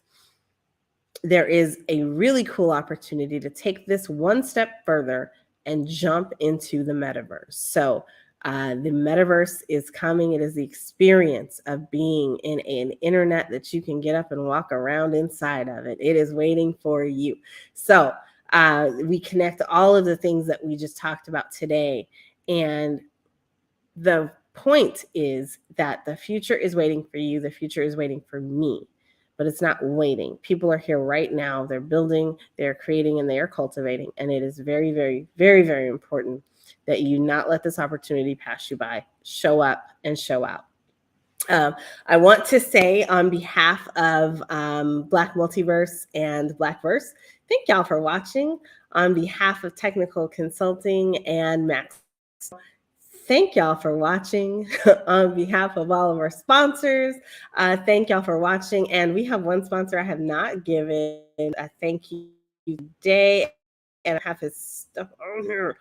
There is a really cool opportunity to take this one step further and jump into the metaverse. So the metaverse is coming. It is the experience of being in an internet that you can get up and walk around inside of it. It is waiting for you. So we connect all of the things that we just talked about today. And the point is that the future is waiting for you. The future is waiting for me, but it's not waiting. People are here right now. They're building, they're creating, and they are cultivating. And it is very, very, very, very important that you not let this opportunity pass you by. Show up and show out. I want to say on behalf of Black Multiverse and Blackverse, thank y'all for watching. On behalf of Technikole Consulting and Maxwell, thank y'all for watching. On behalf of all of our sponsors, thank y'all for watching. And we have one sponsor I have not given a thank you today, and I have his stuff on here.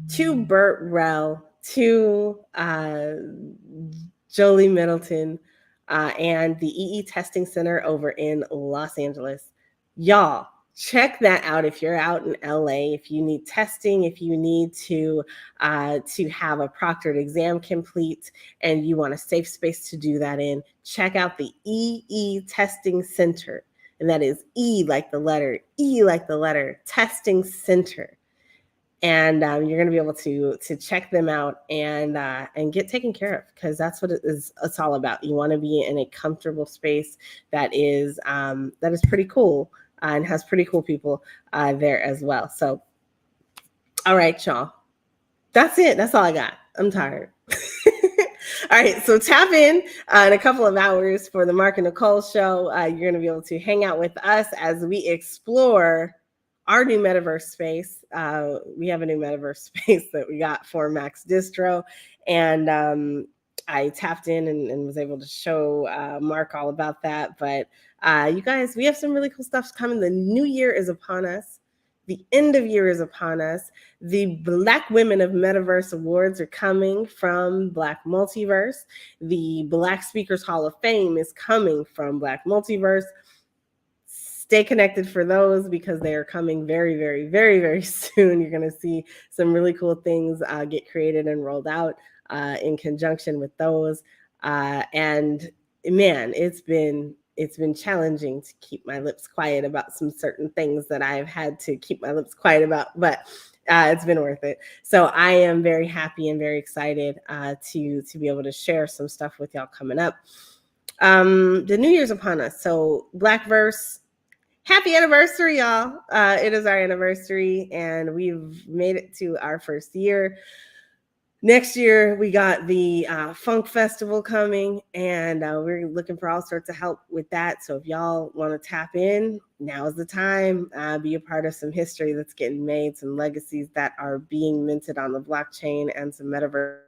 To Burt Rell, to Jolie Middleton, and the EE Testing Center over in Los Angeles. Y'all, check that out if you're out in LA, if you need testing, if you need to have a proctored exam complete and you want a safe space to do that in, check out the EE Testing Center. And that is E like the letter, Testing Center. And you're going to be able to check them out and get taken care of, because that's what it's all about. You want to be in a comfortable space that is pretty cool and has pretty cool people there as well. So, all right, y'all. That's it. That's all I got. I'm tired. All right, so tap in a couple of hours for the Mark and NiKole show. You're going to be able to hang out with us as we explore our new metaverse space. We have a new metaverse space that we got for Max Distro. And I tapped in and was able to show Mark all about that. But you guys, we have some really cool stuff coming. The new year is upon us. The end of year is upon us. The Black Women of Metaverse Awards are coming from Black Multiverse. The Black Speakers Hall of Fame is coming from Black Multiverse. Stay connected for those, because they are coming very, very, very, very soon. You're going to see some really cool things get created and rolled out in conjunction with those. And man, it's been challenging to keep my lips quiet about some certain things that I've had to keep my lips quiet about, but it's been worth it. So I am very happy and very excited to be able to share some stuff with y'all coming up. The new year's upon us. So Blackverse, happy anniversary, y'all. It is our anniversary and we've made it to our first year. Next year, we got the Funk Festival coming, and we're looking for all sorts of help with that. So if y'all want to tap in, now is the time. Be a part of some history that's getting made, some legacies that are being minted on the blockchain, and some metaverse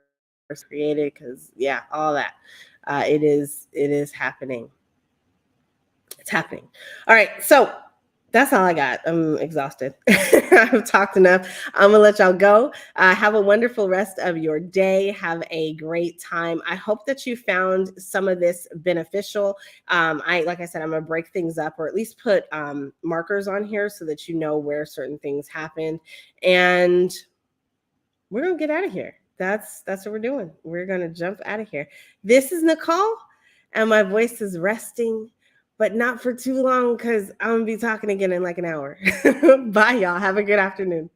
created, because, yeah, all that. It is happening. It's happening. All right, so that's all I got. I'm exhausted. I've talked enough. I'm gonna let y'all go. Have a wonderful rest of your day. Have a great time. I hope that you found some of this beneficial. Like I said, I'm gonna break things up, or at least put markers on here so that you know where certain things happened. And we're gonna get out of here. That's what we're doing. We're gonna jump out of here. This is NiKole, and my voice is resting, but not for too long, because I'm going to be talking again in like an hour. Bye, y'all. Have a good afternoon.